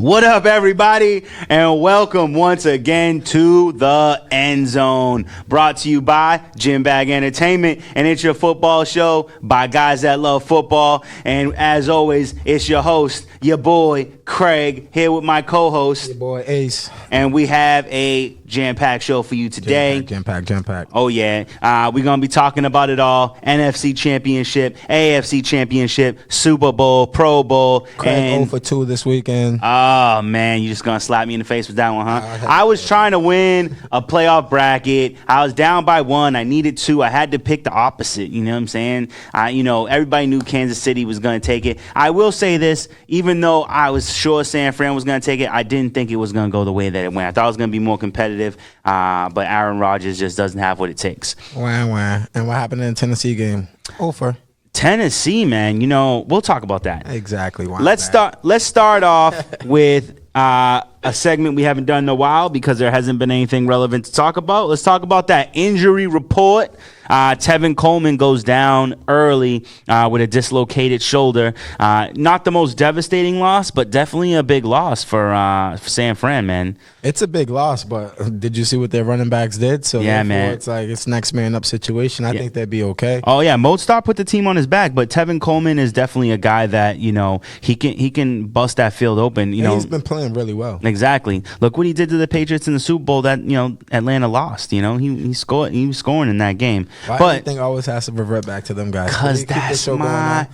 What up, everybody, and welcome once again to the Endzone, brought to you by Gym Bag Entertainment, and it's your football show by guys that love football. And as always, it's your host, your boy Craig, here with my co-host, your boy Ace, and we have a jam-packed show for you today. Jam pack. Oh yeah, we're gonna be talking about it all: NFC Championship, AFC Championship, Super Bowl, Pro Bowl, Craig and 0 for 2 this weekend. Oh, man, you just going to slap me in the face with that one, huh? I was trying to win a playoff bracket. I was down by 1. I needed 2. I had to pick the opposite, you know what I'm saying? Everybody knew Kansas City was going to take it. I will say this, even though I was sure San Fran was going to take it, I didn't think it was going to go the way that it went. I thought it was going to be more competitive, but Aaron Rodgers just doesn't have what it takes. Wah. And what happened in the Tennessee game? Over. Tennessee, man, we'll talk about that. Exactly. Let's start off with a segment we haven't done in a while because there hasn't been anything relevant to talk about. Let's talk about that injury report. Tevin Coleman goes down early with a dislocated shoulder. Not the most devastating loss, but definitely a big loss for San Fran, man. It's a big loss, but did you see what their running backs did? So yeah, man. It's like it's next man up situation. I think they'd be okay. Oh yeah, Mozart put the team on his back, but Tevin Coleman is definitely a guy that he can bust that field open. He's been playing really well. Exactly. Look what he did to the Patriots in the Super Bowl that Atlanta lost. He scored. He was scoring in that game. Why do you think always has to revert back to them guys? Because that's man.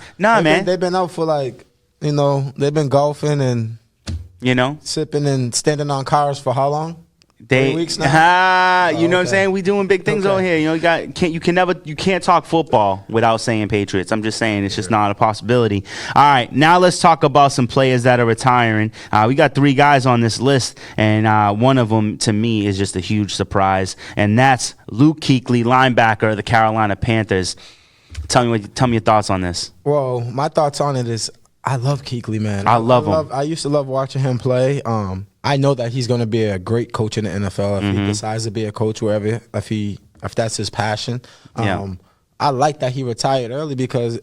They've been out for they've been golfing and sipping and standing on cars for how long? 3 weeks now. What I'm saying? We doing big things over here. You can't talk football without saying Patriots. I'm just saying it's just not a possibility. All right, now let's talk about some players that are retiring. We got 3 guys on this list, and one of them to me is just a huge surprise, and that's Luke Kuechly, linebacker of the Carolina Panthers. Tell me your thoughts on this. Well, my thoughts on it is I love Kuechly, man. I love him. I used to love watching him play. I know that he's going to be a great coach in the NFL if he decides to be a coach wherever, if that's his passion. I like that he retired early because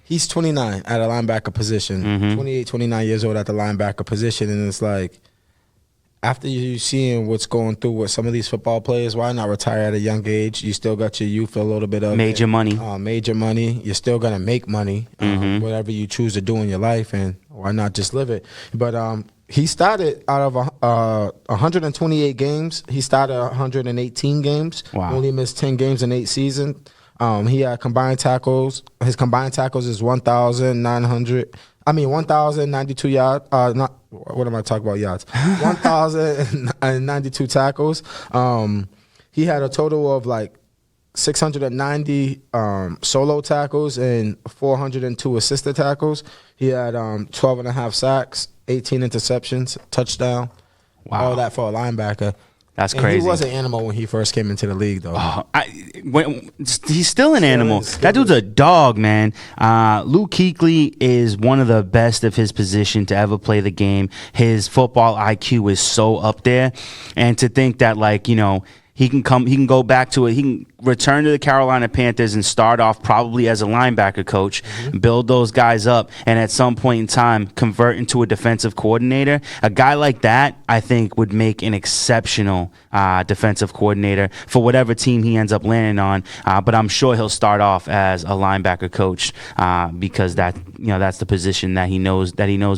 he's 29 at a linebacker position, 28, 29 years old at the linebacker position, and it's like after you seeing what's going through with some of these football players, why not retire at a young age? You still got your youth, a little bit of major money. You're still going to make money, whatever you choose to do in your life, and why not just live it? But he started out of 128 games. He started 118 games. Wow. Only missed 10 games in 8 seasons. He had combined tackles. His combined tackles is 1,092 yards. What am I talking about yards? 1,092 tackles. He had a total of 690 solo tackles and 402 assisted tackles. He had 12 and a half sacks, 18 interceptions, touchdown. Wow. All that for a linebacker. That's crazy. He was an animal when he first came into the league, though. He's still an animal. That dude's a dog, man. Luke Kuechly is one of the best of his position to ever play the game. His football IQ is so up there. And to think that, he can go back to it. He can return to the Carolina Panthers and start off probably as a linebacker coach, build those guys up, and at some point in time convert into a defensive coordinator. A guy like that, I think, would make an exceptional defensive coordinator for whatever team he ends up landing on. But I'm sure he'll start off as a linebacker coach because that's the position that he knows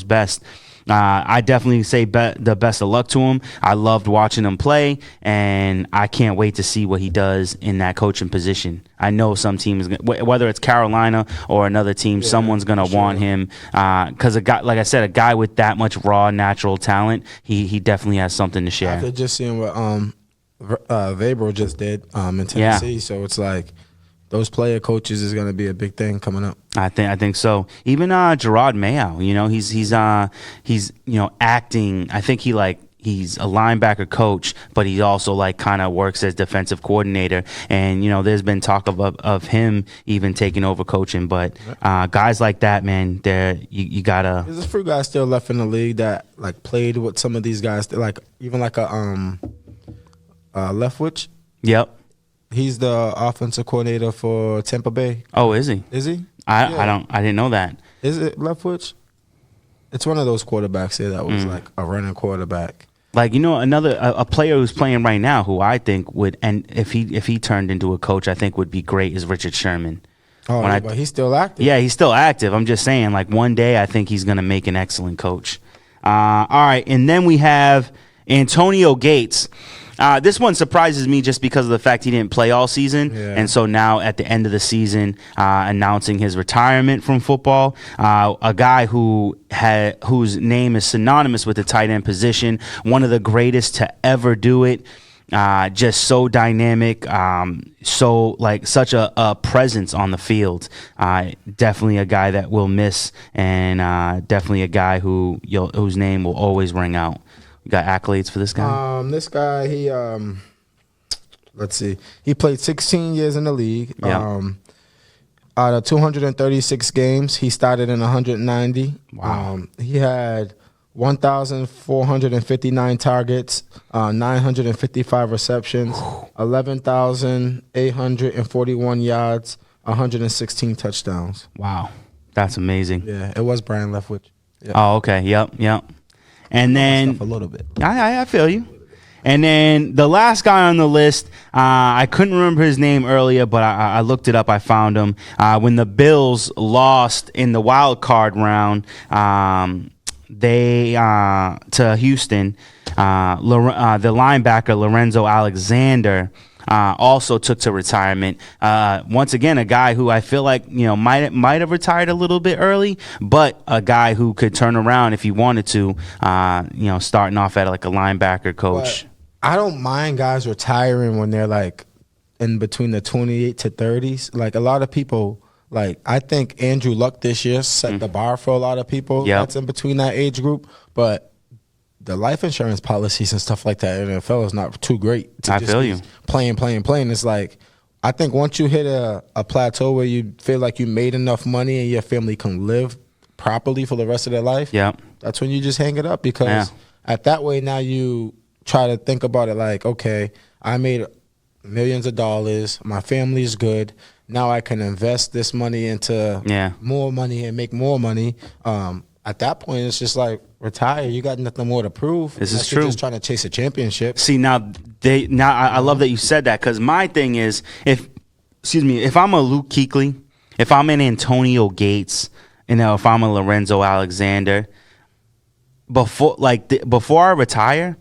best. I definitely say the best of luck to him. I loved watching him play, and I can't wait to see what he does in that coaching position. I know some team is whether it's Carolina or another team, someone's gonna want him because a guy, like I said, a guy with that much raw natural talent, he definitely has something to share. After just seeing what Vabro just did in Tennessee, so it's like those player coaches is going to be a big thing coming up. I think so. Even Gerard Mayo, he's acting. I think he's a linebacker coach, but he also kind of works as defensive coordinator. And there's been talk of him even taking over coaching. But guys like that, man, you gotta. There's a few guys still left in the league that played with some of these guys. Even a Leftwich. Yep. He's the offensive coordinator for Tampa Bay. Oh, is he? Is he? I didn't know that. Is it Leftwich? it's one of those quarterbacks here that was like a running quarterback. Like, you know, a player who's playing right now who I think would, and if he turned into a coach, I think would be great is Richard Sherman. Oh, yeah, but he's still active. Yeah, he's still active. I'm just saying, like, one day I think he's going to make an excellent coach. All right, and then we have Antonio Gates. This one surprises me just because of the fact he didn't play all season. Yeah. And so now at the end of the season, announcing his retirement from football, a guy whose name is synonymous with the tight end position, one of the greatest to ever do it. Just so dynamic, so like such a presence on the field. Definitely a guy that we'll miss, and definitely a guy whose name will always ring out. You got accolades for this guy? This guy, he let's see, he played 16 years in the league. Yeah. Out of 236 games, he started in 190. Wow. He had 1,459 targets, 955 receptions, 11,841 yards, 116 touchdowns. Wow. That's amazing. Yeah, it was Brian Leftwich. Yep. Oh, okay. Yep. And then a little bit. I feel you. And then the last guy on the list, I couldn't remember his name earlier, but I looked it up. I found him. When the Bills lost in the wild card round, they to Houston, the linebacker Lorenzo Alexander also took to retirement. Once again, a guy who I feel like might have retired a little bit early, but a guy who could turn around if he wanted to. Starting off at like a linebacker coach. But I don't mind guys retiring when they're like in between the 28 to 30s. Like a lot of people. Like, I think Andrew Luck this year set the bar for a lot of people that's in between that age group. But the life insurance policies and stuff like that in the NFL is not too great. I feel you. Playing. It's like, I think once you hit a plateau where you feel like you made enough money and your family can live properly for the rest of their life, that's when you just hang it up. Because at that way now you try to think about it like, okay, I made millions of dollars. My family's good. Now I can invest this money into more money and make more money. At that point, it's just like retire. You got nothing more to prove. This is true. You're just trying to chase a championship. See, now I love that you said that, because my thing is if I'm a Luke Kuechly, if I'm an Antonio Gates, if I'm a Lorenzo Alexander, before I retire,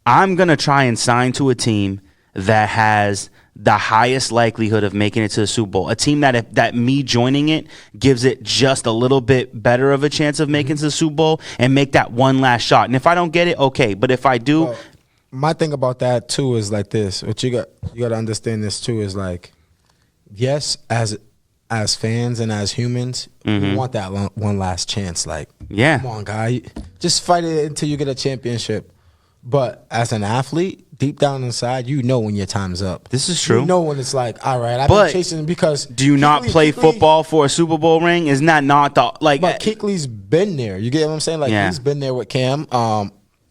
I'm gonna try and sign to a team that has the highest likelihood of making it to the Super Bowl. A team that me joining it gives it just a little bit better of a chance of making it to the Super Bowl, and make that one last shot. And if I don't get it, okay. But if I do, well, my thing about that too is like this. What you got to understand this too is like, yes, as fans and as humans, we want that one last chance. Like, come on, guy, just fight it until you get a championship. But as an athlete, deep down inside, you know when your time's up. This is true. You know when it's like, all right, I've been chasing because. Do you not play football for a Super Bowl ring? Isn't that not the like? But Kuechly's been there. You get what I'm saying? Like he's been there with Cam.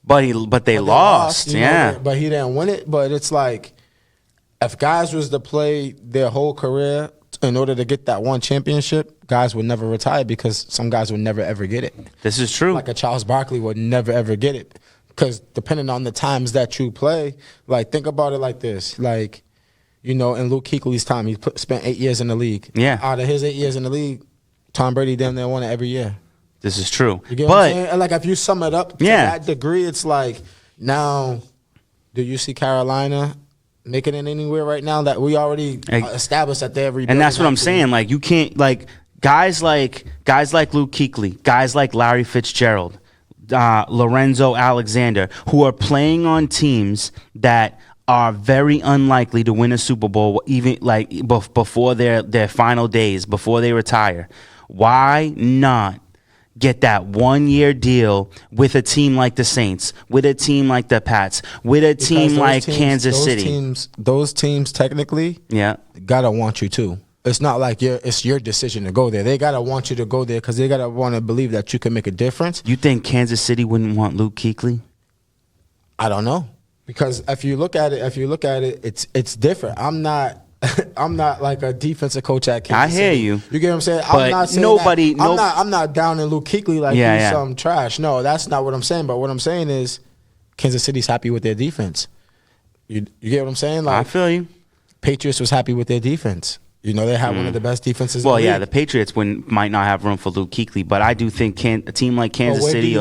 But they lost. Yeah. But he didn't win it. But it's like, if guys was to play their whole career in order to get that one championship, guys would never retire because some guys would never ever get it. This is true. Like a Charles Barkley would never ever get it. Because depending on the times that you play, like, think about it like this. Like, in Luke Kuechly's time, he spent 8 years in the league. Yeah. Out of his 8 years in the league, Tom Brady damn near won it every year. This is true. You get what I'm saying? And, like, if you sum it up to that degree, it's like, now, do you see Carolina making it anywhere right now that we already established that they're every. And that's what I'm saying. Like, you can't, like, guys like Luke Kuechly, guys like Larry Fitzgerald, Lorenzo Alexander, who are playing on teams that are very unlikely to win a Super Bowl, even like before their final days, before they retire. Why not get that 1 year deal with a team like the Saints, with a team like the Pats, with a team like Kansas City? Those teams technically, gotta want you too. It's not like it's your decision to go there. They gotta want you to go there because they gotta want to believe that you can make a difference. You think Kansas City wouldn't want Luke Kuechly? I don't know, because if you look at it, it's different. I'm not I'm not like a defensive coach at Kansas I hear City. you. You get what I'm saying? But I'm not saying nobody- I'm not down in Luke Kuechly like he's some trash. No, that's not what I'm saying. But what I'm saying is Kansas City's happy with their defense. You get what I'm saying? Like, I feel you. Patriots was happy with their defense. You know, they had one of the best defenses Well, in the yeah, league. the Patriots might not have room for Luke Kuechly, but I do think a team like Kansas City.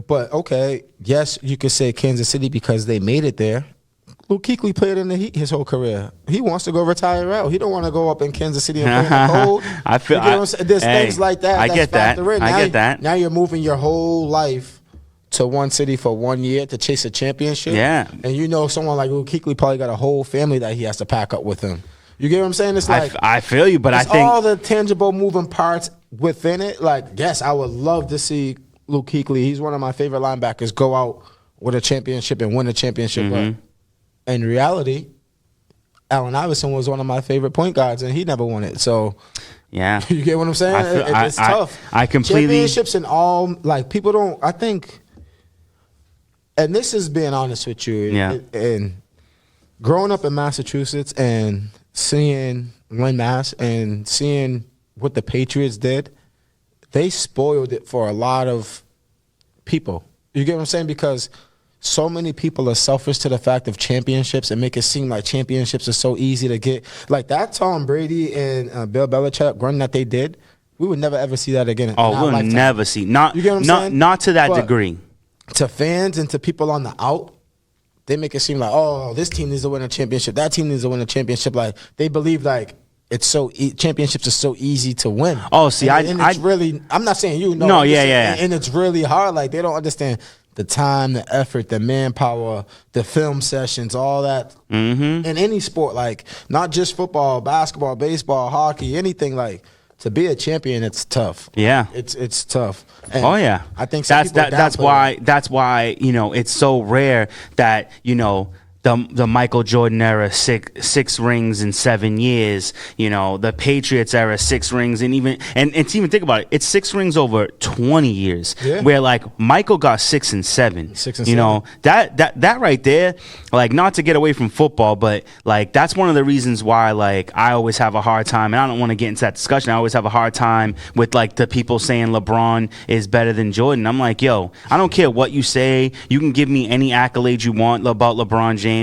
But okay, yes, you could say Kansas City because they made it there. Luke Kuechly played in the Heat his whole career. He wants to go retire out. He don't want to go up in Kansas City and play in the cold. I feel you get what I'm saying? There's things like that. I get that. I get that. Now you're moving your whole life to one city for 1 year to chase a championship. Yeah. And you know someone like Luke Kuechly probably got a whole family that he has to pack up with him. You get what I'm saying? It's like I feel you, but I think all the tangible moving parts within it. Like, yes, I would love to see Luke Kuechly. He's one of my favorite linebackers. Go out with a championship and win a championship. But in reality, Allen Iverson was one of my favorite point guards, and he never won it. So, yeah, you get what I'm saying? It's tough. I completely championships and all. Like, people don't. I think, and this is being honest with you. Yeah. And growing up in Massachusetts and seeing Lynn Mass and seeing what the Patriots did, they spoiled it for a lot of people. You get what I'm saying? Because so many people are selfish to the fact of championships and make it seem like championships are so easy to get. Like that Tom Brady and Bill Belichick run that they did, we would never ever see that again. we'll never see. Not, you get what I'm saying? Not to that But degree. To fans and to people on the out, they make it seem like, oh, this team needs to win a championship. That team needs to win a championship. Like they believe like it's so championships are so easy to win. Oh, see, and it's really. I'm not saying you. No, yeah. And it's really hard. Like they don't understand the time, the effort, the manpower, the film sessions, all that. In any sport, like not just football, basketball, baseball, hockey, anything like. To be a champion, it's tough. Yeah, it's tough. And oh yeah, I think that's why you know it's so rare that you know the Michael Jordan era, six rings in 7 years. You know, the Patriots era, 6 rings, and it's even think about it. It's 6 rings over 20 years. Yeah. Where like Michael got 6 and 7. 6 and 7. You know that right there. Like not to get away from football, but like that's one of the reasons why like I always have a hard time, and I don't want to get into that discussion. I always have a hard time with like the people saying LeBron is better than Jordan. I'm like, yo, I don't care what you say. You can give me any accolade you want about LeBron James.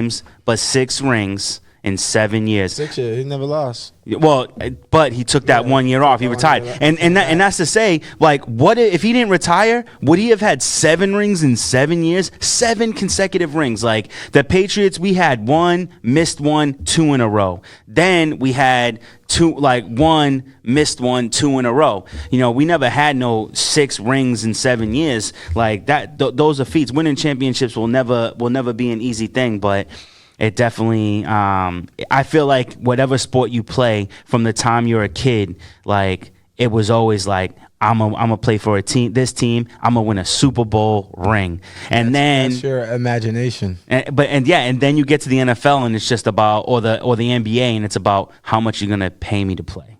But 6 rings in 7 years. 6 years, he never lost. Well, but he took that 1 year off. He retired, and that's to say, like, what if he didn't retire? Would he have had 7 rings in 7 years? 7 consecutive rings. Like the Patriots, we had 1, missed 1, 2 in a row. Then we had 2, like 1, missed 1, 2 in a row. You know, we never had no 6 rings in 7 years. Like that, those are feats. Winning championships will never be an easy thing, but. It definitely, I feel like whatever sport you play from the time you're a kid, like it was always like, I'm gonna play for this team. I'm gonna win a Super Bowl ring, and that's your imagination. And then you get to the NFL and it's just about or the NBA and it's about how much you're gonna pay me to play.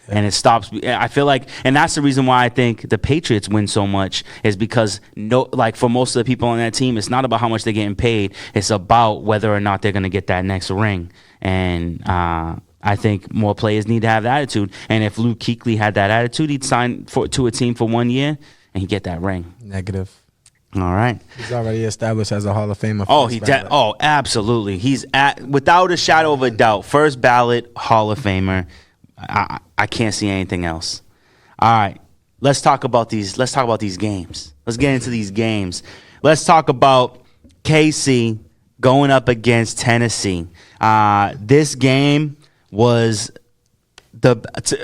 And it stops. I feel like, and that's the reason why I think the Patriots win so much is because like for most of the people on that team, it's not about how much they're getting paid. It's about whether or not they're going to get that next ring. And I think more players need to have that attitude. And if Luke Kuechly had that attitude, he'd sign to a team for 1 year and he'd get that ring. Negative. All right. He's already established as a Hall of Famer. Absolutely. He's without a shadow of a doubt, first ballot Hall of Famer. I can't see anything else. All right, let's talk about these games. Let's get into these games. Let's talk about KC going up against Tennessee. This game was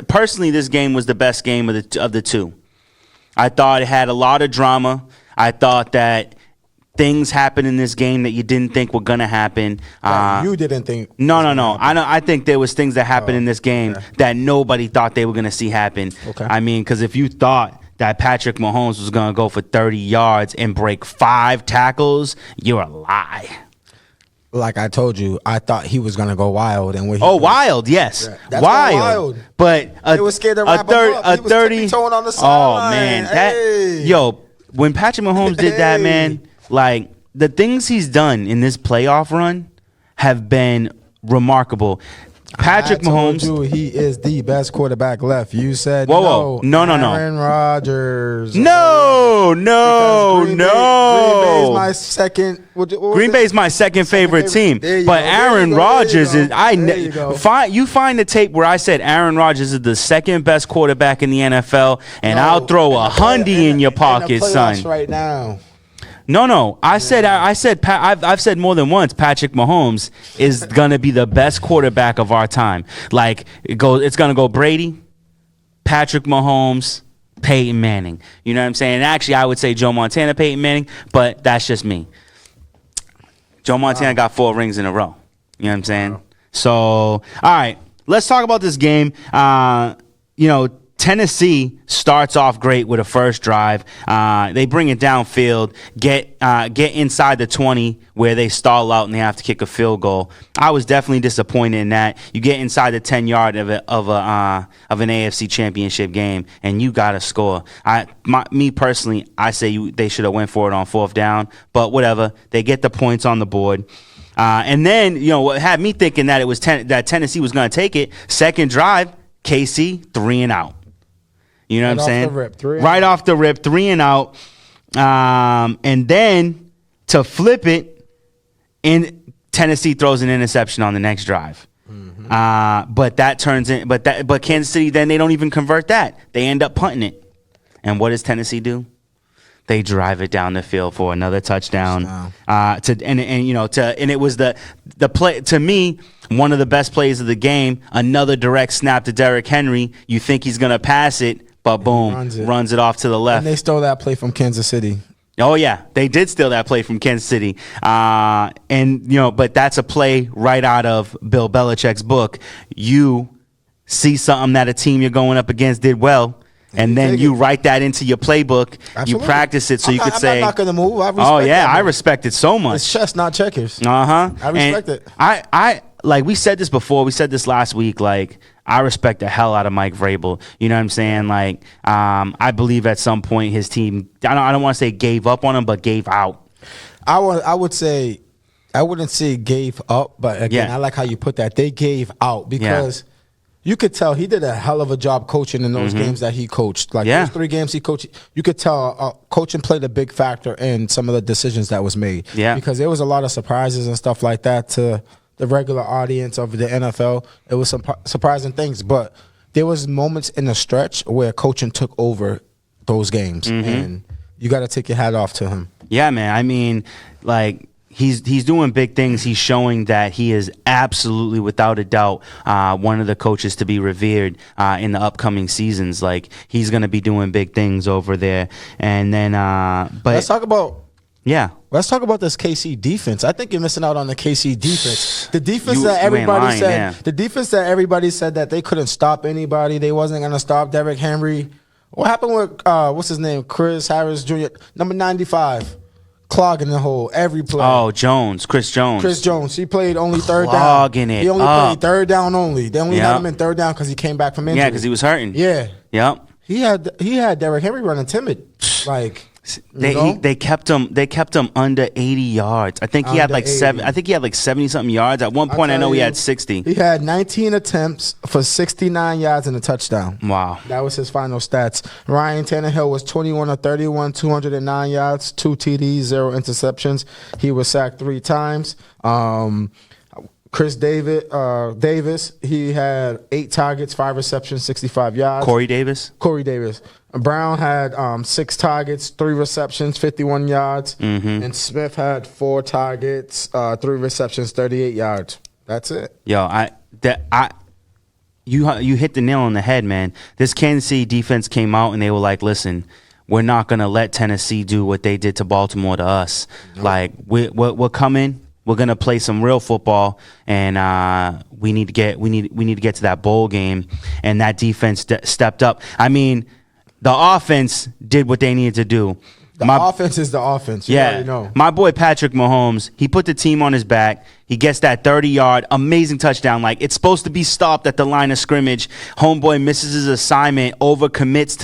personally this game was the best game of the two. I thought it had a lot of drama. I thought that things happened in this game that you didn't think were gonna happen. You didn't think? No. I think there was things that happened in this game that nobody thought they were gonna see happen. Okay. I mean, because if you thought that Patrick Mahomes was gonna go for 30 yards and break 5 tackles, you're a lie. Like I told you, I thought he was gonna go wild, and wild, yes, that's wild. But they were scared to wrap him up. He was 30 on the sideline. Man, when Patrick Mahomes did that, man. Like, the things he's done in this playoff run have been remarkable. Patrick Mahomes. Told you he is the best quarterback left. You said No. Aaron Rodgers. No. Green Bay is my second. Green Bay is my second favorite team, but Aaron Rodgers is. You find the tape where I said Aaron Rodgers is the second best quarterback in the NFL, and I'll throw $100 in your pocket, son. Right now. No. I've said more than once. Patrick Mahomes is gonna be the best quarterback of our time. Like it's gonna go Brady, Patrick Mahomes, Peyton Manning. You know what I'm saying? And actually, I would say Joe Montana, Peyton Manning, but that's just me. Joe Montana got 4 rings in a row. You know what I'm saying? Wow. So, all right, let's talk about this game. Tennessee starts off great with a first drive. They bring it downfield, get inside the 20 where they stall out and they have to kick a field goal. I was definitely disappointed in that. You get inside the 10-yard of an AFC Championship game and you got to score. Me personally, I say they should have went for it on 4th down, but whatever. They get the points on the board. And then, what had me thinking that it was that Tennessee was going to take it. Second drive, KC 3 and out. You know what I'm saying? Right off the rip, 3 and out. And then to flip it, Tennessee throws an interception on the next drive. Mm-hmm. But that turns in. But Kansas City, then they don't even convert that. They end up punting it. And what does Tennessee do? They drive it down the field for another touchdown. And it was the play to me. One of the best plays of the game. Another direct snap to Derrick Henry. You think he's gonna pass it. But boom, runs it off to the left. And they stole that play from Kansas City. Oh, yeah. They did steal that play from Kansas City. But that's a play right out of Bill Belichick's book. You see something that a team you're going up against did well, and then you write that into your playbook. Absolutely. You practice it so you could say, I'm not going to move. I respect it so much. It's chess, not checkers. Uh-huh. I respect it. I like we said this before. We said this last week. Like, I respect the hell out of Mike Vrabel. You know what I'm saying? Like, I believe at some point his team, I don't want to say gave up on him, but gave out. I would say, I wouldn't say gave up, but again, I like how you put that. They gave out because you could tell he did a hell of a job coaching in those games that he coached. Like those 3 games he coached, you could tell coaching played a big factor in some of the decisions that was made. Yeah. Because there was a lot of surprises and stuff like that to the regular audience of the NFL. It was some surprising things, but there was moments in the stretch where coaching took over those games, and you got to take your hat off to him. Yeah, man. I mean, like, he's doing big things. He's showing that he is absolutely, without a doubt, one of the coaches to be revered in the upcoming seasons. Like, he's going to be doing big things over there. And then, but let's talk about. Yeah. Let's talk about this KC defense. I think you're missing out on the KC defense. The defense that everybody said, the defense that everybody said that they couldn't stop anybody. They wasn't going to stop Derrick Henry. What happened with what's his name? Chris Harris Jr., number 95, clogging the hole every play. Oh, Chris Jones. He played only third down. Clogging it. He only played third down only. They only let him in third down because he came back from injury. Yeah, because he was hurting. Yeah. Yep. He had Derrick Henry running timid, like. They kept him under 80 yards. I think he had like 70 something yards. At one point I know he had 60. He had 19 attempts for 69 yards and a touchdown. Wow. That was his final stats. Ryan Tannehill was 21 of 31, 209 yards, 2 TDs, 0 interceptions. He was sacked 3 times. Chris Davis, he had 8 targets, 5 receptions, 65 yards. Corey Davis. Brown had 6 targets, 3 receptions, 51 yards. And Smith had 4 targets, 3 receptions, 38 yards. That's it. You hit the nail on the head, man. This Kansas City defense came out and they were like, listen, we're not going to let Tennessee do what they did to Baltimore to us. Nope. Like, we're coming. We're gonna play some real football, and we need to get to that bowl game. And that defense stepped up. I mean, the offense did what they needed to do. offense is the offense. You already know. My boy Patrick Mahomes, he put the team on his back. He gets that 30-yard, amazing touchdown. Like, it's supposed to be stopped at the line of scrimmage. Homeboy misses his assignment, overcommits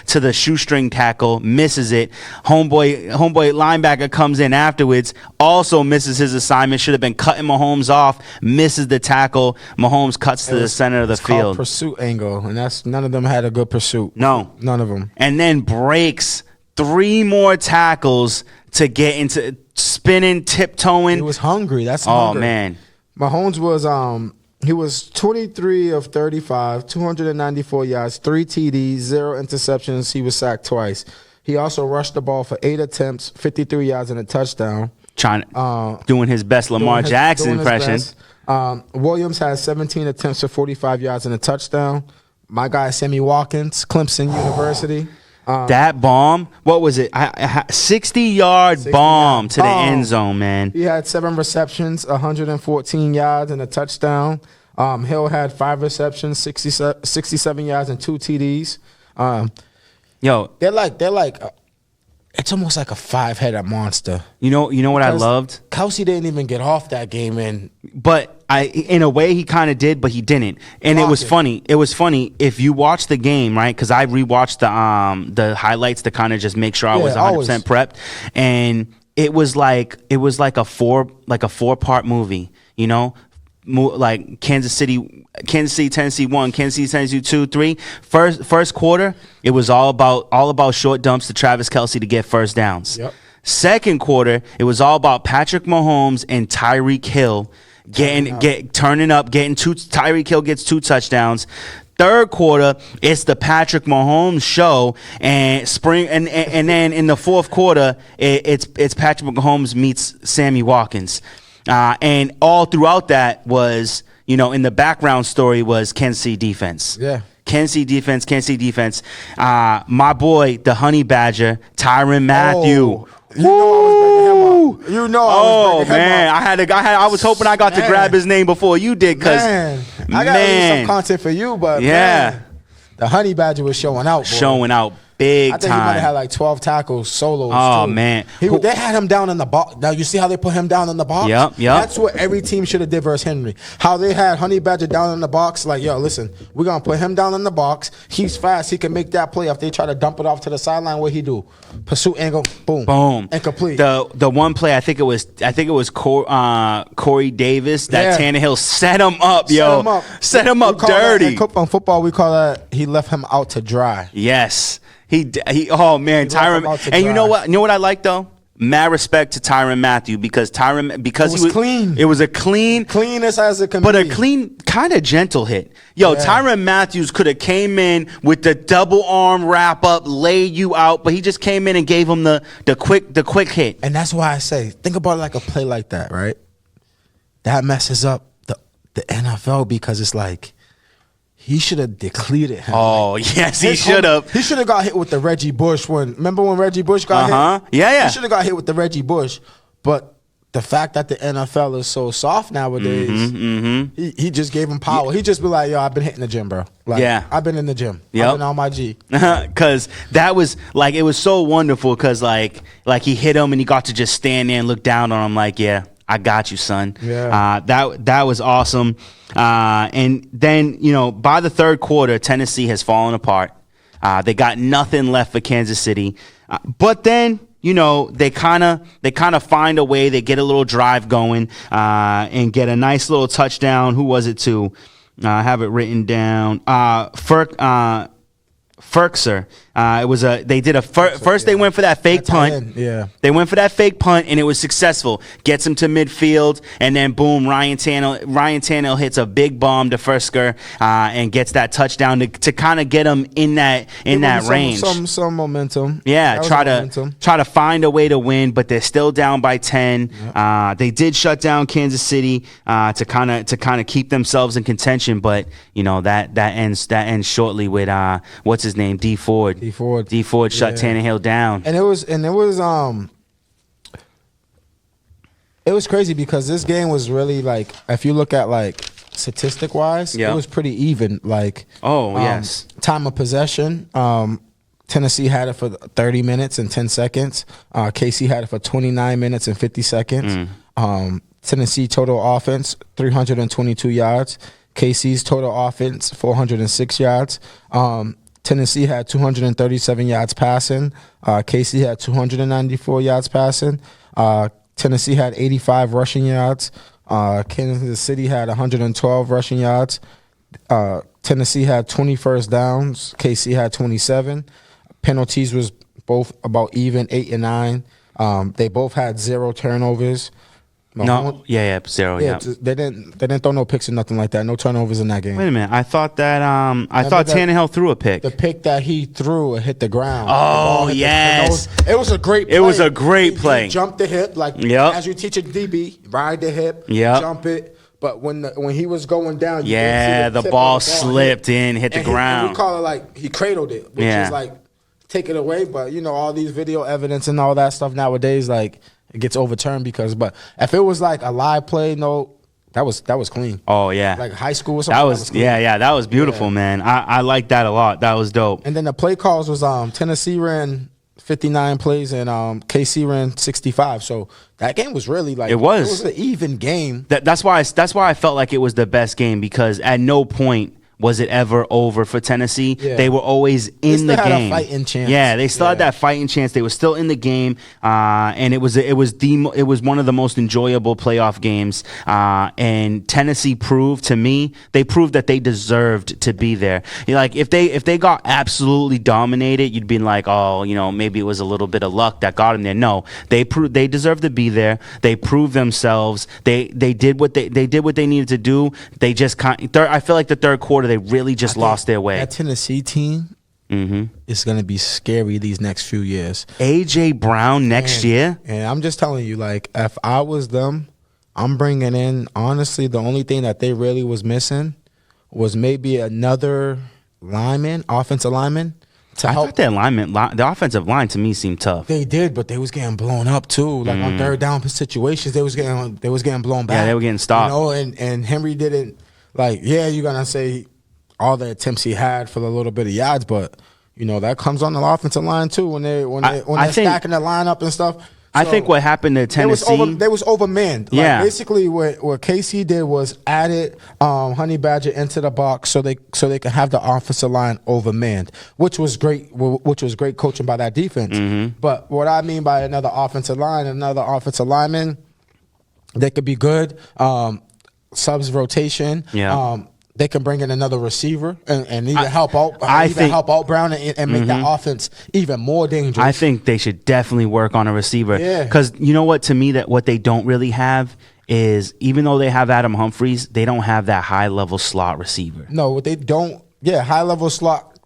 to the shoestring tackle, misses it. Homeboy linebacker comes in afterwards, also misses his assignment. Should have been cutting Mahomes off, misses the tackle. Mahomes cuts to the center of the field. Called pursuit angle, and none of them had a good pursuit. No, none of them. And then breaks 3 more tackles to get into spinning, tiptoeing. He was hungry. That's hungry. Oh, man. Mahomes was he was 23 of 35, 294 yards, 3 TDs, 0 interceptions. He was sacked twice. He also rushed the ball for 8 attempts, 53 yards and a touchdown. Doing his best Lamar Jackson impression. Williams has 17 attempts for 45 yards and a touchdown. My guy Sammy Watkins, Clemson University. That bomb, what was it? 60-yard bomb to the end zone, man. He had 7 receptions, 114 yards, and a touchdown. Hill had 5 receptions, 67 yards, and 2 TDs. They're like it's almost like a 5-headed monster. You know what I loved? Kelsey didn't even get off that game, but in a way he kind of did, but he didn't. And it was funny. It was funny if you watch the game, right? Because I rewatched the highlights to kind of just make sure I was 100% prepped. And it was like a 4-part movie. You know, like Kansas City, Tennessee 1, Kansas City, Tennessee 2, 3. First quarter, it was all about short dumps to Travis Kelce to get first downs. Yep. Second quarter, it was all about Patrick Mahomes and Tyreek Hill turning up, getting 2. Tyreek Hill gets 2 touchdowns. Third quarter, it's the Patrick Mahomes show, and then in the fourth quarter, it's Patrick Mahomes meets Sammy Watkins. And all throughout that was, in the background story was Kansas City defense. Yeah. Kansas City defense. My boy, the Honey Badger, Tyrann Mathieu. You know I was bringing him up. I was hoping I got to grab his name before you did, cause I got some content for you, but man, the Honey Badger was showing out. Boy. Showing out big time. I think he might have had like 12 tackles solos. Oh too. Man, they had him down in the box. Now you see how they put him down in the box. Yep. That's what every team should have did versus Henry. How they had Honey Badger down in the box. Like, yo, listen, we're gonna put him down in the box. He's fast. He can make that play. If they try to dump it off to the sideline, what he do? Pursuit angle, boom, and complete. The one play, I think it was Corey Davis that Tannehill set him up, set him up dirty. On football, we call that he left him out to dry. Yes. Tyrann, and you know what I like though? Mad respect to Tyrann Mathieu because he was clean. It was a cleanest as it can but be. a clean, kind of gentle hit. Tyrann Mathieu could have came in with the double arm wrap up, lay you out, but he just came in and gave him the quick hit. And that's why I say, think about like a play like that, right? That messes up the NFL because it's like, he should have depleted him. Oh, yes, he should have. He should have got hit with the Reggie Bush one. Remember when Reggie Bush got hit? Yeah. He should have got hit with the Reggie Bush. But the fact that the NFL is so soft nowadays, he just gave him power. Yeah. He just be like, yo, I've been hitting the gym, bro. Like, I've been in the gym. I've been on my G. Because that was, like, it was so wonderful because, like he hit him and he got to just stand there and look down on him like, yeah, I got you, son. Yeah. That was awesome. And then, by the third quarter, Tennessee has fallen apart. They got nothing left for Kansas City. But then, they kind of find a way. They get a little drive going and get a nice little touchdown. Who was it to? I have it written down. Ferkser. First they went for that fake punt. Yeah. They went for that fake punt and it was successful. Gets him to midfield and then boom, Ryan Tannehill hits a big bomb to Ferkser and gets that touchdown to kind of get him in that range. Some momentum. Yeah, try to find a way to win, but they're still down by 10. Yep. They did shut down Kansas City to kind of keep themselves in contention, but that ends shortly with what's his name? D Ford shut Tannehill down. And it was crazy because this game was really like, if you look at like statistic wise, it was pretty even. Like, yes, time of possession, Tennessee had it for 30 minutes and 10 seconds. KC had it for 29 minutes and 50 seconds. Tennessee total offense, 322 yards. KC's total offense, 406 yards. Tennessee had 237 yards passing. KC had 294 yards passing. Tennessee had 85 rushing yards. Kansas City had 112 rushing yards. Tennessee had 20 first downs. KC had 27. Penalties was both about even, 8 and 9. They both had 0 turnovers. Zero. Yeah, they didn't throw no picks or nothing like that. No turnovers in that game. Wait a minute, I thought Tannehill threw a pick. The pick that he threw hit the ground. Oh yes, it was a great play. It was a great play. He jumped the hip as you teach a DB, ride the hip, jump it. But when he was going down, the ball slipped in, hit the ground. We call it like he cradled it, which is like take it away. But all these video evidence and all that stuff nowadays, like. It gets overturned but if it was like a live play, that was clean. Oh yeah, like high school or something. That was that was beautiful, man. I like that a lot. That was dope. And then the play calls was Tennessee ran 59 plays and KC ran 65. So that game was really like it was an even game. That's why I felt like it was the best game because at no point was it ever over for Tennessee? Yeah. They were always in the game. They still had a fighting chance. Yeah, they still had that fighting chance. They were still in the game, and it was one of the most enjoyable playoff games. And Tennessee proved that they deserved to be there. Like if they got absolutely dominated, you'd be like, oh, maybe it was a little bit of luck that got them there. No, they deserved to be there. They proved themselves. They did what they needed to do. They just I feel like the third quarter. They really just lost their way. That Tennessee team is going to be scary these next few years. A.J. Brown next year? And I'm just telling you, like, if I was them, I'm bringing in, honestly, the only thing that they really was missing was maybe another offensive lineman. I thought the offensive line to me seemed tough. They did, but they was getting blown up too. Like on third down situations, they was getting blown back. Yeah, they were getting stopped. And Henry didn't, you're going to say all the attempts he had for the little bit of yards, but that comes on the offensive line too when they're stacking the lineup and stuff. I think what happened to Tennessee, they was overmanned. Yeah, basically what KC did was added Honey Badger into the box so they could have the offensive line overmanned, which was great. Which was great coaching by that defense. But what I mean by another offensive lineman, they could be good. Subs rotation. Yeah. They can bring in another receiver and even help out Brown and make that offense even more dangerous. I think they should definitely work on a receiver. Yeah. Because you know what? To me, that what they don't really have is, even though they have Adam Humphries, they don't have that high-level slot receiver. No, they don't. Yeah, high-level slot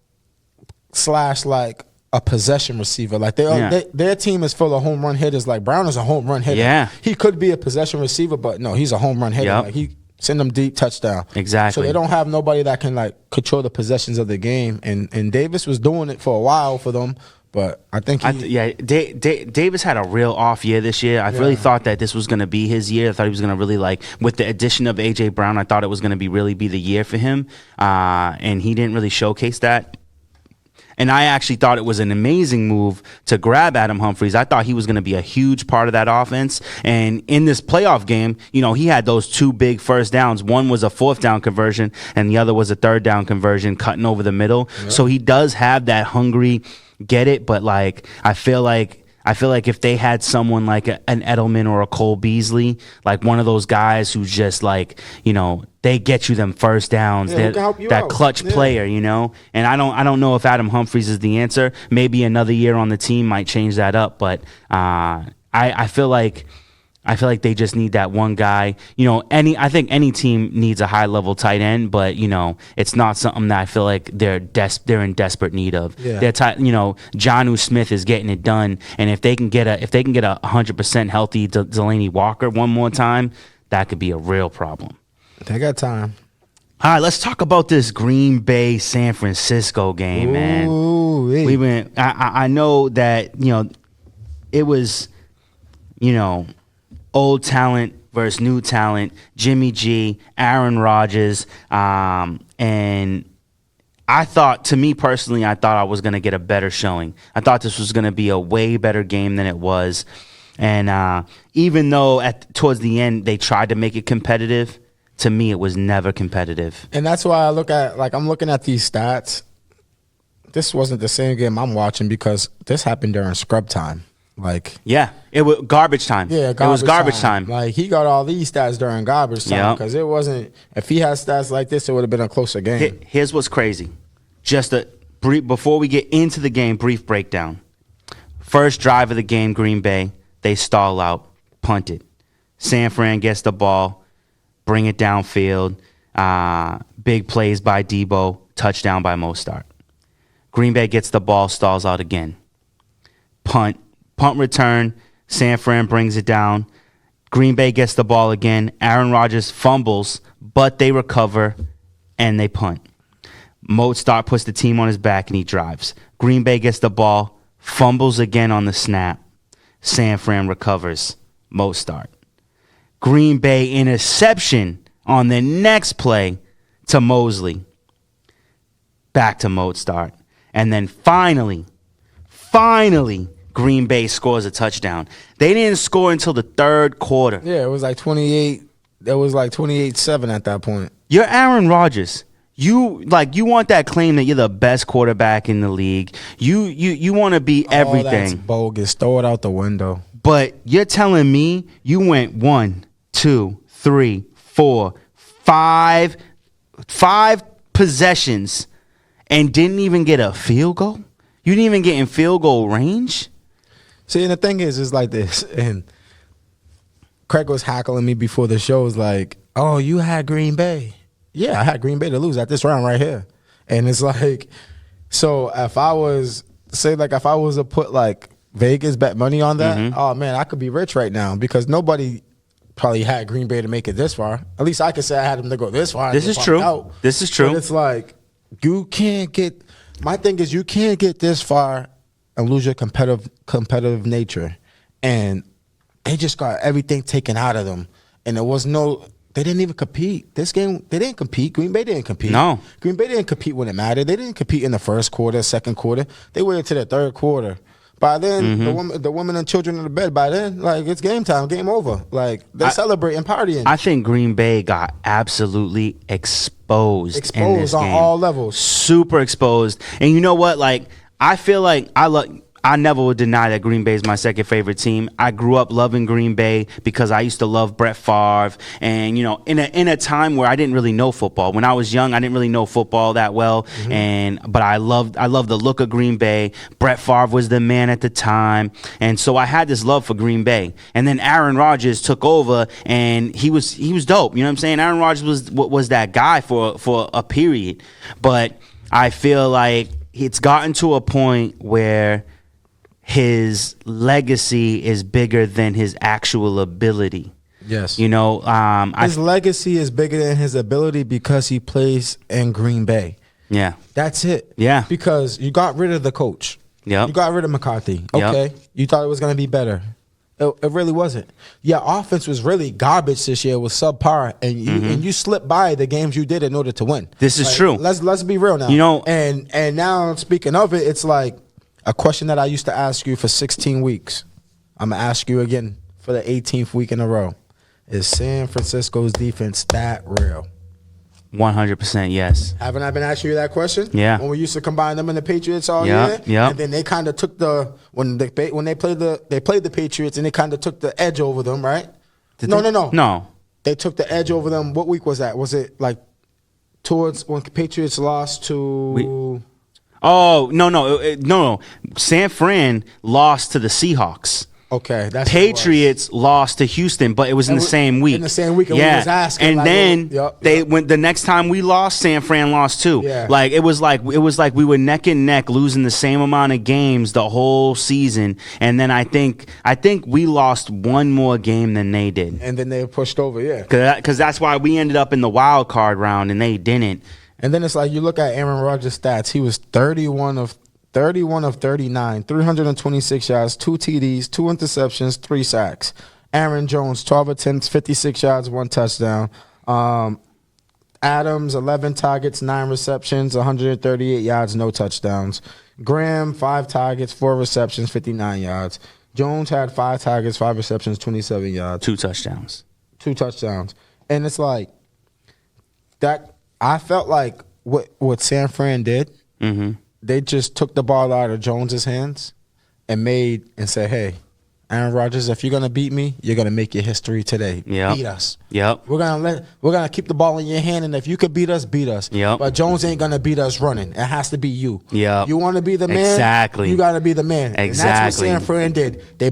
/ like a possession receiver. Like their team is full of home run hitters. Like Brown is a home run hitter. Yeah. He could be a possession receiver, but no, he's a home run hitter. Yep. Like he send them deep, touchdown. Exactly. So they don't have nobody that can control the possessions of the game. And Davis was doing it for a while for them, but I think Davis had a real off year this year. I really thought that this was going to be his year. I thought he was going to really with the addition of A.J. Brown, I thought it was going to really be the year for him. And he didn't really showcase that. And I actually thought it was an amazing move to grab Adam Humphries. I thought he was going to be a huge part of that offense. And in this playoff game, he had those 2 big first downs. One was a 4th down conversion, and the other was a 3rd down conversion, cutting over the middle. Yep. So he does have that hungry get it, but I feel like if they had someone like an Edelman or a Cole Beasley, like one of those guys who's just they get you them first downs, that clutch player, And I don't know if Adam Humphries is the answer. Maybe another year on the team might change that up, but I feel like they just need that one guy. I think any team needs a high level tight end, but it's not something that I feel like they're in desperate need of. Yeah. Jonnu Smith is getting it done, and if they can get a 100% healthy Delaney Walker one more time, that could be a real problem. They got time. All right, let's talk about this Green Bay San Francisco game, man. We went. I know that it was old talent versus new talent, Jimmy G, Aaron Rodgers, and to me personally, I thought I was going to get a better showing. I thought this was going to be a way better game than it was. And even though towards the end they tried to make it competitive, to me it was never competitive. And that's why I'm looking at these stats. This wasn't the same game I'm watching because this happened during scrub time. Yeah, it was garbage time. Yeah, it was garbage time. He got all these stats during garbage time because it wasn't. If he had stats like this, it would have been a closer game. Here's what's crazy. Just before we get into the game, brief breakdown. First drive of the game, Green Bay, they stall out, punt it. San Fran gets the ball, bring it downfield. Big plays by Debo, touchdown by Mostert. Green Bay gets the ball, stalls out again. Punt return, San Fran brings it down. Green Bay gets the ball again. Aaron Rodgers fumbles, but they recover, and they punt. Mostert puts the team on his back, and he drives. Green Bay gets the ball, fumbles again on the snap. San Fran recovers. Mostert. Green Bay interception on the next play to Mosley. Back to Mostert. And then finally, Green Bay scores a touchdown. They didn't score until the third quarter. Yeah, it was like 28. It was like 28-7 at that point. You're Aaron Rodgers. You want that claim that you're the best quarterback in the league. You want to be everything. That's bogus. Throw it out the window. But you're telling me you went 1, 2, 3, 4, 5 possessions and didn't even get a field goal? You didn't even get in field goal range? See, and the thing is like this, and Craig was hackling me before the show. Was like, oh, you had Green Bay. Yeah, I had Green Bay to lose at this round right here. And it's like, so if I was to put like Vegas bet money on that, oh man, I could be rich right now because nobody probably had Green Bay to make it this far. At least I could say I had them to go this far. This is true. This is true. But it's like, my thing is you can't get this far and lose your competitive nature. And they just got everything taken out of them. And they didn't even compete. This game, they didn't compete. Green Bay didn't compete. No. Green Bay didn't compete when it mattered. They didn't compete in the first quarter, second quarter. They waited to the third quarter. By then, the women and children in the bed, by then, like, it's game time, game over. Like, they're celebrating, partying. I think Green Bay got absolutely exposed in this on game. all levels. Super exposed. And you know what? Like, I feel like I never would deny that Green Bay is my second favorite team. I grew up loving Green Bay because I used to love Brett Favre. And, in a time where I didn't really know football. When I was young, I didn't really know football that well. But I loved the look of Green Bay. Brett Favre was the man at the time. And so I had this love for Green Bay. And then Aaron Rodgers took over, and he was dope. You know what I'm saying? Aaron Rodgers was that guy for a period. But I feel like it's gotten to a point where his legacy is bigger than his actual ability. Yes. His legacy is bigger than his ability because he plays in Green Bay. Yeah. That's it. Yeah. Because you got rid of the coach. Yep. You got rid of McCarthy. Okay. Yep. You thought it was going to be better. It really wasn't. Yeah, offense was really garbage this year. It was subpar, and you slipped by the games you did in order to win. This is true. Let's be real now. And now, speaking of it, it's like a question that I used to ask you for 16 weeks. I'm going to ask you again for the 18th week in a row. Is San Francisco's defense that real? 100% yes. Haven't I been asking you that question? Yeah. When we used to combine them and the Patriots all year? Yeah. And then they kind of took when they played the Patriots and they kind of took the edge over them, right? No. They took the edge over them. What week was that? Was it like towards when Patriots lost to... No. San Fran lost to the Seahawks. Okay, that's Patriots lost to Houston, but it was in the same week. In the same week, and yeah. we was asking. And like, then when the next time we lost, San Fran lost too. Yeah. Like it was like we were neck and neck, losing the same amount of games the whole season. And then I think we lost one more game than they did. And then they pushed over, yeah. Because that's why we ended up in the wild card round, and they didn't. And then it's like you look at Aaron Rodgers' stats. He was 31 of 39, 326 yards, 2 TDs, 2 interceptions, 3 sacks. Aaron Jones, 12 attempts, 56 yards, 1 touchdown. Adams, 11 targets, 9 receptions, 138 yards, no touchdowns. Graham, 5 targets, 4 receptions, 59 yards. Jones had 5 targets, 5 receptions, 27 yards. 2 touchdowns. 2 touchdowns. And it's like that. I felt like what San Fran did, they just took the ball out of Jones's hands and said, hey, Aaron Rodgers, if you're gonna beat me, you're gonna make your history today. Yep. Beat us. Yep. We're gonna keep the ball in your hand, and if you could beat us, beat us. Yep. But Jones ain't gonna beat us running. It has to be you. Yep. You want to be the man. Exactly. You got to be the man. Exactly. And that's what San Fran did. They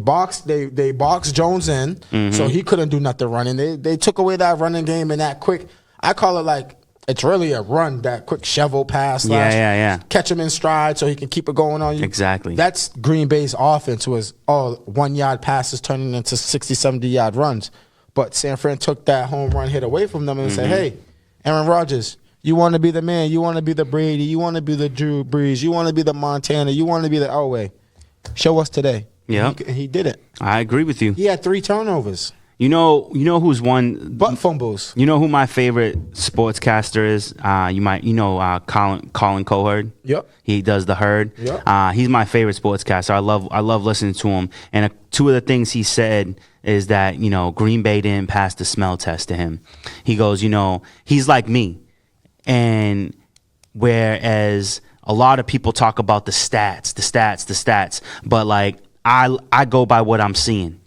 boxed Jones in, so he couldn't do nothing running. They took away that running game and that quick. I call it like. It's really a run, that quick shovel pass. Yeah. Catch him in stride so he can keep it going on you. Exactly. That's Green Bay's offense was all 1-yard passes turning into 60, 70-yard runs. But San Fran took that home run hit away from them and said, hey, Aaron Rodgers, you want to be the man. You want to be the Brady. You want to be the Drew Brees. You want to be the Montana. You want to be the Elway. Show us today. Yeah. He did it. I agree with you. He had 3 turnovers. You know who's one butt fumbles. You know who my favorite sportscaster is? Colin Cowherd. Yep. He does the Herd. Yep. He's my favorite sportscaster. I love listening to him. And 2 of the things he said is that Green Bay didn't pass the smell test to him. He goes, he's like me, and whereas a lot of people talk about the stats, but like I go by what I'm seeing.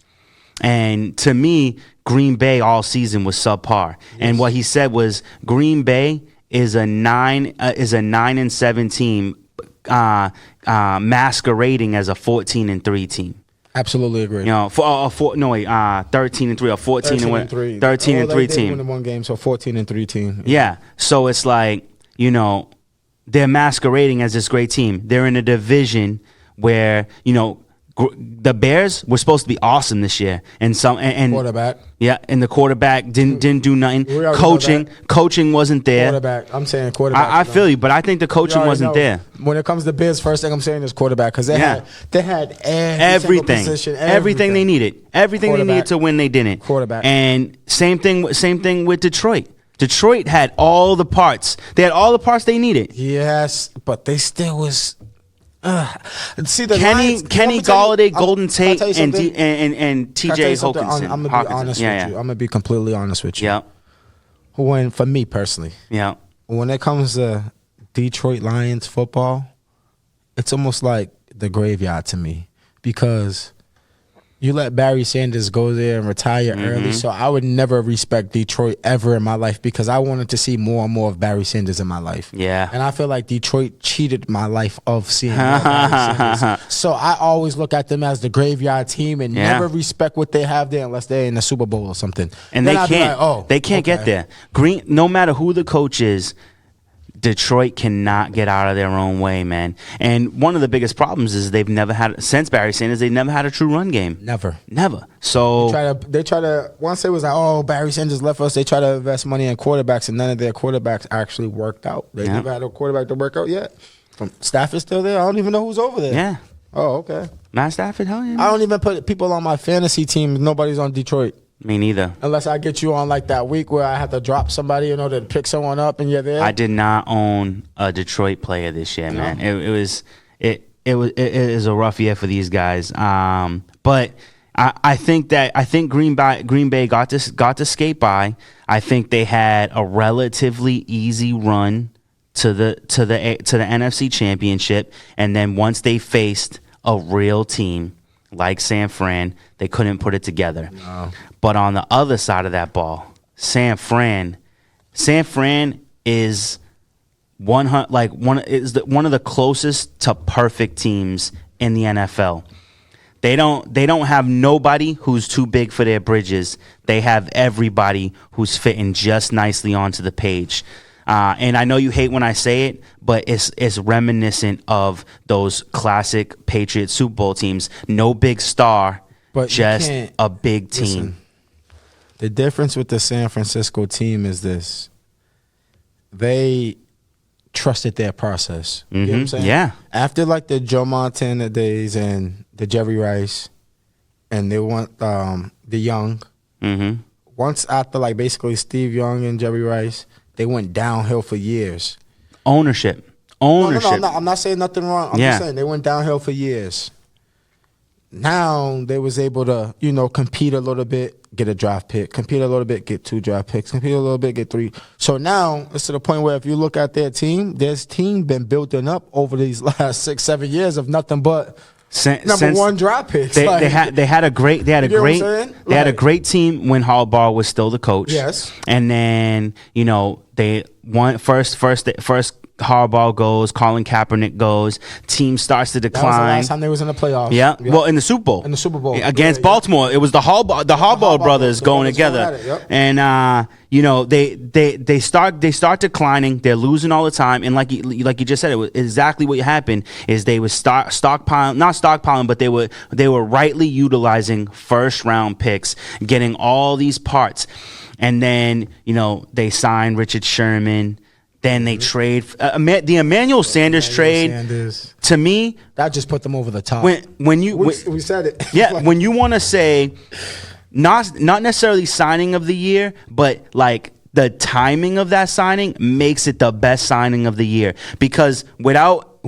And to me, Green Bay all season was subpar. Yes. And what he said was Green Bay is a 9-7 team, masquerading as a 14-3 team. Absolutely agree. 13-3 or 14-3. 13-3 team. Won in 1 game, so 14-3 team. Yeah. So it's like they're masquerading as this great team. They're in a division where the Bears were supposed to be awesome this year, and quarterback. Yeah, and the quarterback didn't do nothing. Coaching wasn't there. Quarterback. I'm saying quarterback. I feel you, but I think the coaching wasn't there. When it comes to Bears, first thing I'm saying is quarterback, because they had everything, everything they needed, everything they needed to win. They didn't. Quarterback. And same thing with Detroit. Detroit had all the parts. They had all the parts they needed. Yes, but they still was. See the Kenny Galladay, Golden Tate, and T.J. Hawkinson. I'm gonna be honest with you. I'm gonna be completely honest with you. Yeah. For me personally, when it comes to Detroit Lions football, it's almost like the graveyard to me, because you let Barry Sanders go there and retire early, so I would never respect Detroit ever in my life, because I wanted to see more and more of Barry Sanders in my life. Yeah. And I feel like Detroit cheated my life of seeing more Barry Sanders. So I always look at them as the graveyard team and never respect what they have there unless they're in the Super Bowl or something. And they can't get there. No matter who the coach is, Detroit cannot get out of their own way, man. And one of the biggest problems is since Barry Sanders, they've never had a true run game. Never. So they try to once it was like, Barry Sanders left us, they try to invest money in quarterbacks, and none of their quarterbacks actually worked out. They never had a quarterback to work out yet. Stafford's still there. I don't even know who's over there. Yeah. Oh, okay. Matt Stafford, hell yeah. I don't even put people on my fantasy team. Nobody's on Detroit. Me neither. Unless I get you on like that week where I have to drop somebody, to pick someone up and you're there. I did not own a Detroit player this year, man. It was a rough year for these guys. But I think Green Bay got to skate by. I think they had a relatively easy run to the NFC Championship, and then once they faced a real team like San Fran, they couldn't put it together. No. But on the other side of that ball, San Fran is one of the closest to perfect teams in the NFL. They don't have nobody who's too big for their bridges. They have everybody who's fitting just nicely onto the page. And I know you hate when I say it, but it's reminiscent of those classic Patriots Super Bowl teams. No big star, but just a big team. Listen, the difference with the San Francisco team is this. They trusted their process. You know what I'm saying? Yeah. After like the Joe Montana days and the Jerry Rice, and they want the Young. Mm-hmm. Once after like basically Steve Young and Jerry Rice, they went downhill for years. Ownership. No, I'm not saying nothing wrong. I'm just saying they went downhill for years. Now they was able to, compete a little bit, get a draft pick, compete a little bit, get 2 draft picks, compete a little bit, get 3. So now it's to the point where if you look at their team been building up over these last 6-7 years of nothing but number 1 draft picks. They had a great team when Harbaugh was still the coach. Yes, and then they won first Harbaugh goes, Colin Kaepernick goes, team starts to decline. That was the last time they was in the playoffs. Yeah. Well, in the Super Bowl. Against Baltimore. It was the Harbaugh brothers going together. And they start declining. They're losing all the time. And like you just said, it was exactly what happened is they would not stockpiling, but they were rightly utilizing first round picks, getting all these parts. And then, they signed Richard Sherman. Then they trade the Emmanuel Sanders trade. To me, that just put them over the top. We said it. Yeah, when you want to say not necessarily signing of the year, but like the timing of that signing makes it the best signing of the year because without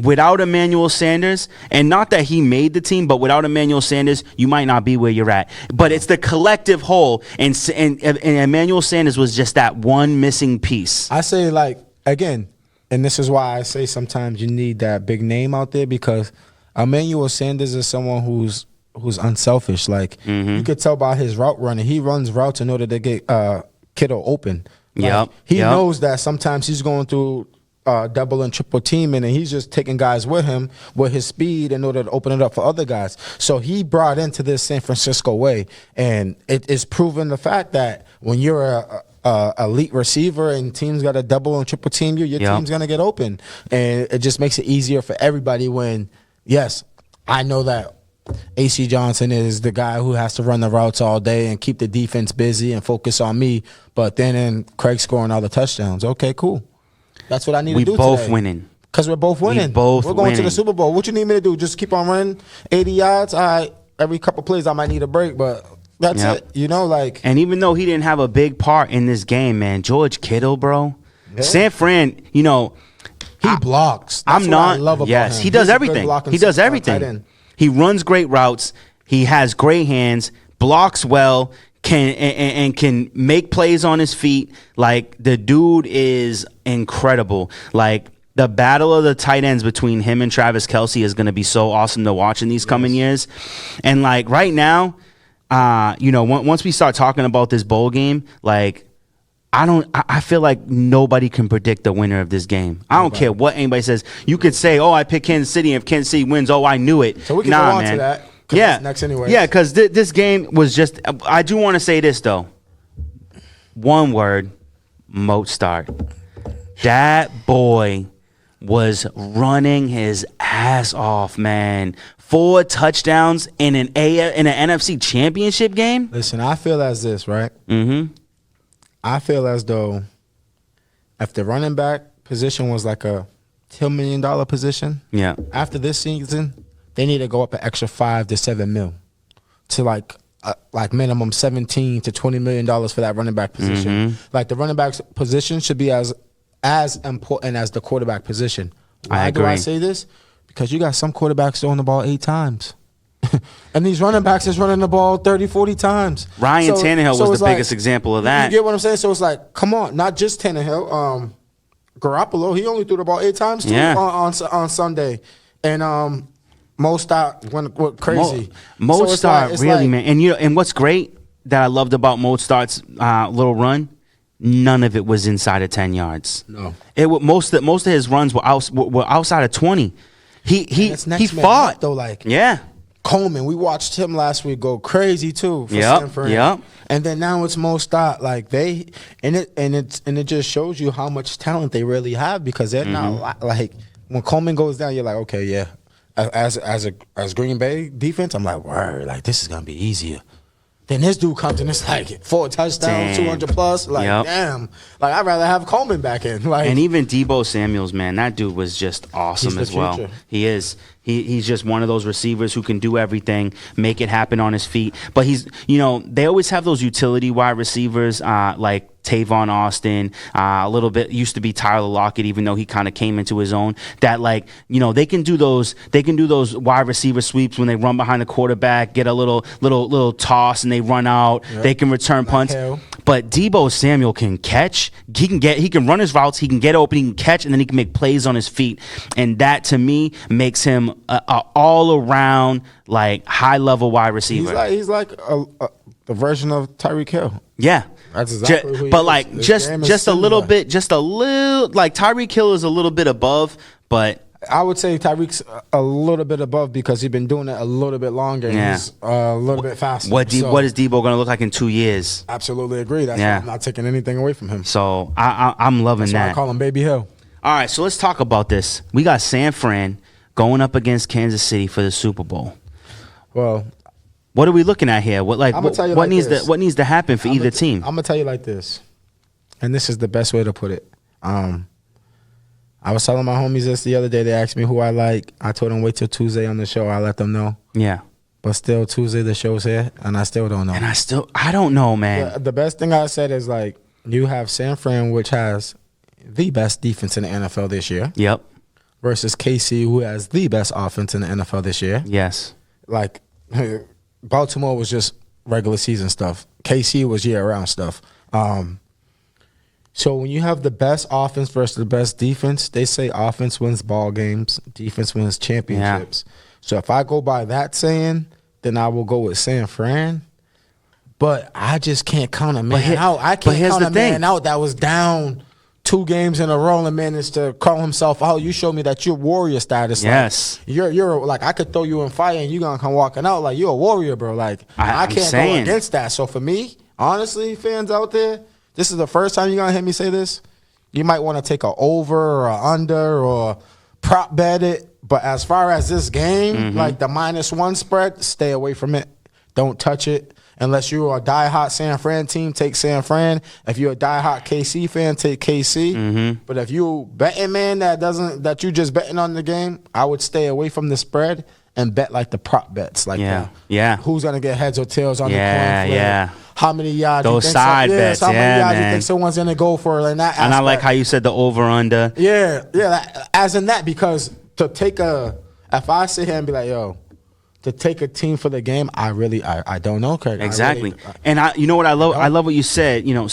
Emmanuel Sanders, and not that he made the team, but without Emmanuel Sanders, you might not be where you're at. But it's the collective whole, and Emmanuel Sanders was just that one missing piece. I say again, and this is why I say sometimes you need that big name out there because Emmanuel Sanders is someone who's unselfish. You could tell by his route running. He runs routes in order to get Kittle open. He knows that sometimes he's going through double and triple teaming, and he's just taking guys with him with his speed in order to open it up for other guys. So he brought into this San Francisco way, and it is proven the fact that when you're a elite receiver and teams got to double and triple team you, your team's going to get open. And it just makes it easier for everybody when, yes, I know that AC Johnson is the guy who has to run the routes all day and keep the defense busy and focus on me, but then Craig scoring all the touchdowns. Okay, cool. That's what I need to do today. We both winning. Because we're both winning. We're going to the Super Bowl. What you need me to do? Just keep on running 80 yards? All right, every couple plays I might need a break, but that's it. And even though he didn't have a big part in this game, man, George Kittle, bro. Yeah. San Fran, he blocks. That's what I love about him. He does everything. He does everything. He runs great routes. He has great hands, blocks well, can make plays on his feet. The dude is incredible. The battle of the tight ends between him and Travis Kelce is going to be so awesome to watch in these coming years. And right now, once we start talking about this bowl game, I feel like nobody can predict the winner of this game. I don't care what anybody says. You could say, "Oh, I picked Kansas City, and if Kansas City wins, I knew it." So we can go on to that. Yeah, next anyway. Yeah, because this game was just. I do want to say this though. One word, Mozart. That boy was running his ass off, man. 4 touchdowns in an NFC Championship game. Listen, I feel as this, right? Mm-hmm. I feel as though if the running back position was like a $10 million position, after this season, they need to go up an extra $5 to $7 mil to like minimum $17 to $20 million for that running back position. Mm-hmm. The running back position should be as important as the quarterback position. Why do I say this? Because you got some quarterbacks throwing the ball 8 times. And these running backs is running the ball 30, 40 times. Ryan Tannehill was the biggest example of that. You get what I'm saying? So it's come on, not just Tannehill. Garoppolo, he only threw the ball 8 times too on Sunday. And Mostert went crazy. Mostert, really, man. And what's great that I loved about Mostert's little run, none of it was inside of 10 yards. No. Most of his runs were outside of 20. He fought though. Coleman, we watched him last week go crazy too for Stanford. Yep. And then now it's Mostert. It just shows you how much talent they really have because they're not when Coleman goes down, you're like, okay, yeah. As Green Bay defense, I'm like, word, this is gonna be easier. Then this dude comes and it's 4 touchdowns, 200 plus. Damn. I'd rather have Coleman back in. And even Deebo Samuels, man, that dude was just awesome as well. Future. He is. He's just one of those receivers who can do everything, make it happen on his feet. But he's, they always have those utility wide receivers, like Tavon Austin, a little bit used to be Tyler Lockett, even though he kind of came into his own. That like they can do those wide receiver sweeps when they run behind the quarterback, get a little toss, and they run out. Yep. They can return punts. But Deebo Samuel can catch. He can run his routes. He can get open. He can catch, and then he can make plays on his feet. And that to me makes him a all around like high level wide receiver. He's like the version of Tyreek Hill. Yeah. That's exactly who he but is. like This just game is a little similar. bit, just a little like Tyreek Hill is a little bit above, but I would say Tyreek's a little bit above because he's been doing it a little bit longer. And Yeah. he's a little bit faster. what is Deebo going to look like in 2 years? Absolutely agree. That's why I'm not taking anything away from him. So I'm loving That's that. why I call him Baby Hill. All right, so let's talk about this. We got San Fran going up against Kansas City for the Super Bowl. Well, What are we looking at here? What needs to happen for either team? I'm gonna tell you like this, and this is the best way to put it. I was telling my homies this the other day. They asked me who I like. I told them wait till Tuesday on the show. I let them know. Yeah. But still, Tuesday the show's here, and I still don't know. And I don't know, man. The best thing I said is like you have San Fran, which has the best defense in the NFL this year. Yep. Versus KC, who has the best offense in the NFL this year. Yes. Like Baltimore was just regular season stuff. KC was year-round stuff. So when you have the best offense versus the best defense, they say offense wins ball games, defense wins championships. Yeah. So if I go by that saying, then I will go with San Fran. But I just can't count a man out. I can't count a man out that was down 2 games in a row and managed to call himself out. You show me that you're warrior status. Yes. Like, you're like, I could throw you in fire and you're going to come walking out like you're a warrior, bro. Like, I can't go against that. So for me, honestly, fans out there, this is the first time you're going to hear me say this. You might want to take a over or a under or prop bet it. But as far as this game, like the -1 spread, stay away from it. Don't touch it. Unless you're a diehard San Fran team, take San Fran. If you're a diehard KC fan, take KC. But if you betting man that you just betting on the game, I would stay away from the spread and bet like the prop bets, like who's gonna get heads or tails on the coin flip. Yeah. How many yards? Those you think side bets, how many yards man. you think someone's gonna go for in that aspect? And I like how you said the over under. Yeah, as in that, because to take if I sit here and be like, yo, to take a team for the game, I don't know, Craig. Exactly. And you know what I love? I love what you said. You know,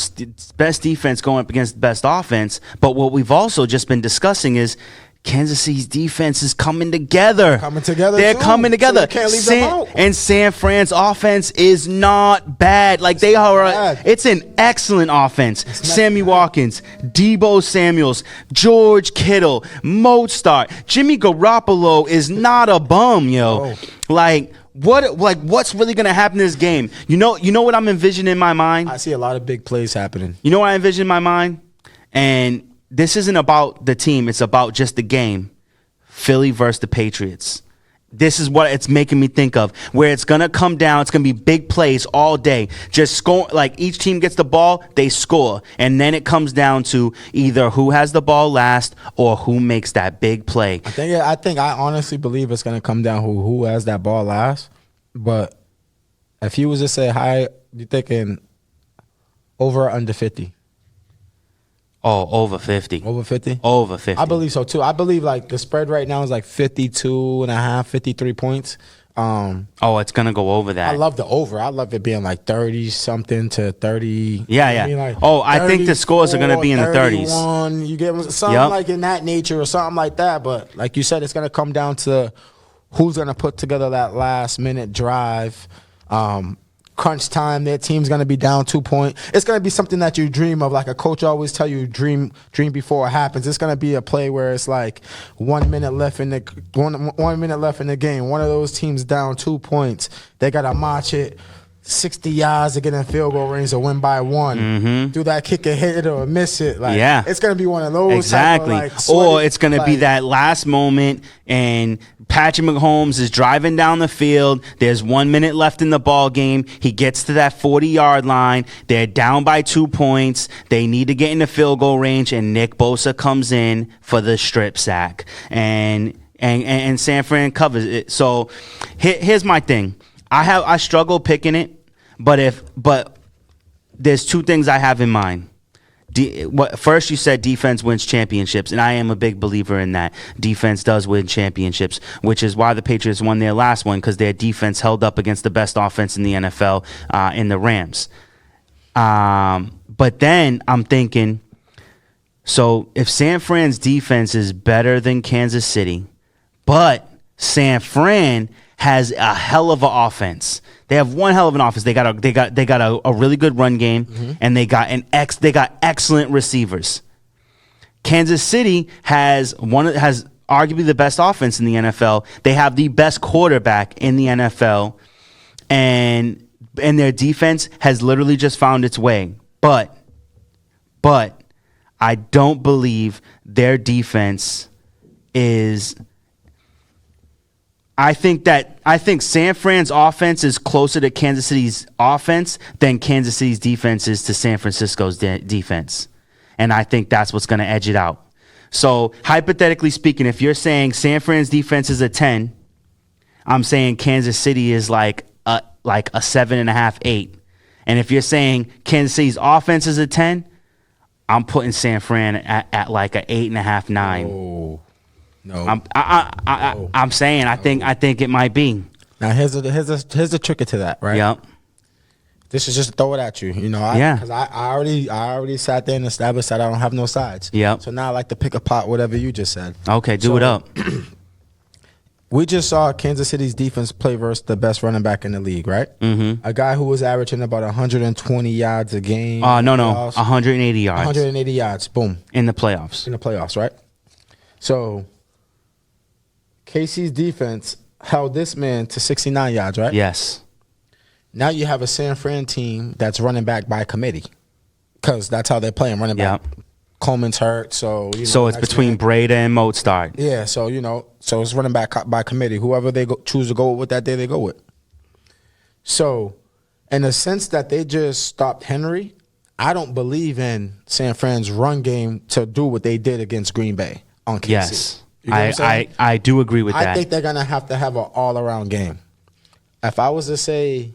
best defense going up against best offense. But what we've also just been discussing is Kansas City's defense is coming together. They're coming together. So you can't leave them out. And San Fran's offense is not bad. Like they are. It's an excellent offense. Sammy Watkins, Deebo Samuels, George Kittle, Mostert, Jimmy Garoppolo is not a bum, yo. Like what's really gonna happen in this game? You know what I'm envisioning in my mind? I see a lot of big plays happening. You know what I envision in my mind? And this isn't about the team. It's about just the game. Philly versus the Patriots. This is what it's making me think of, where it's going to come down. It's going to be big plays all day. Just score. Like each team gets the ball, they score. And then it comes down to either who has the ball last or who makes that big play. I honestly believe it's going to come down who has that ball last. But if you was to say, hi, you're thinking over or under 50? Oh, over 50. Over 50? Over 50. I believe so, too. I believe, like, the spread right now is, like, 52.5, 53 points. It's going to go over that. I love the over. I love it being, like, 30-something to 30. Yeah. I mean, like I think the scores are going to be in the 30s. You get something like in that nature or something like that. But, like you said, it's going to come down to who's going to put together that last-minute drive. Crunch time, their team's going to be down 2 points. It's going to be something that you dream of. Like a coach always tell you, dream before it happens. It's going to be a play where it's like 1 minute left in the 1 minute left in the game. One of those teams down 2 points. They got to march it 60 yards to get in field goal range to win by 1. Do that kick and hit it or miss it. Like, it's going to be one of those. Exactly. Type of, like, sweaty, or it's going to be that last moment and Patrick Mahomes is driving down the field. There's 1 minute left in the ball game. He gets to that 40-yard line. They're down by 2 points. They need to get in the field goal range, and Nick Bosa comes in for the strip sack. And San Fran covers it. So here's my thing. I struggle picking it, but there's 2 things I have in mind. First you said defense wins championships, and I am a big believer in that. Defense does win championships, which is why the Patriots won their last one, because their defense held up against the best offense in the NFL in the Rams. But then I'm thinking, so if San Fran's defense is better than Kansas City, but San Fran has a hell of an offense. They have one hell of an offense. They got a really good run game, and they got excellent receivers. Kansas City has arguably the best offense in the NFL. They have the best quarterback in the NFL, and their defense has literally just found its way. But I don't believe their defense is. I think San Fran's offense is closer to Kansas City's offense than Kansas City's defense is to San Francisco's defense. And I think that's what's going to edge it out. So hypothetically speaking, if you're saying San Fran's defense is a 10, I'm saying Kansas City is like a 7.5, 8. And if you're saying Kansas City's offense is a 10, I'm putting San Fran at like a 8.5, 9. Oh. No, I'm saying I think it might be. Now here's the trick to that, right? Yep. This is just to throw it at you, because I already sat there and established that I don't have no sides. Yep. So now I like to pick apart whatever you just said. Okay, do it up. We just saw Kansas City's defense play versus the best running back in the league, right? Mm-hmm. A guy who was averaging about 120 yards a game. No, 180 yards. 180 yards, boom. In the playoffs. In the playoffs, right? So KC's defense held this man to 69 yards, right? Yes. Now you have a San Fran team that's running back by committee, because that's how they're playing, running back. Yep. Coleman's hurt, so so it's between Breda and Mostard. Yeah, so so it's running back by committee. Whoever they choose to go with that day, they go with. So, in the sense that they just stopped Henry, I don't believe in San Fran's run game to do what they did against Green Bay on KC. Yes. I do agree with that. I think they're going to have an all-around game. If I was to say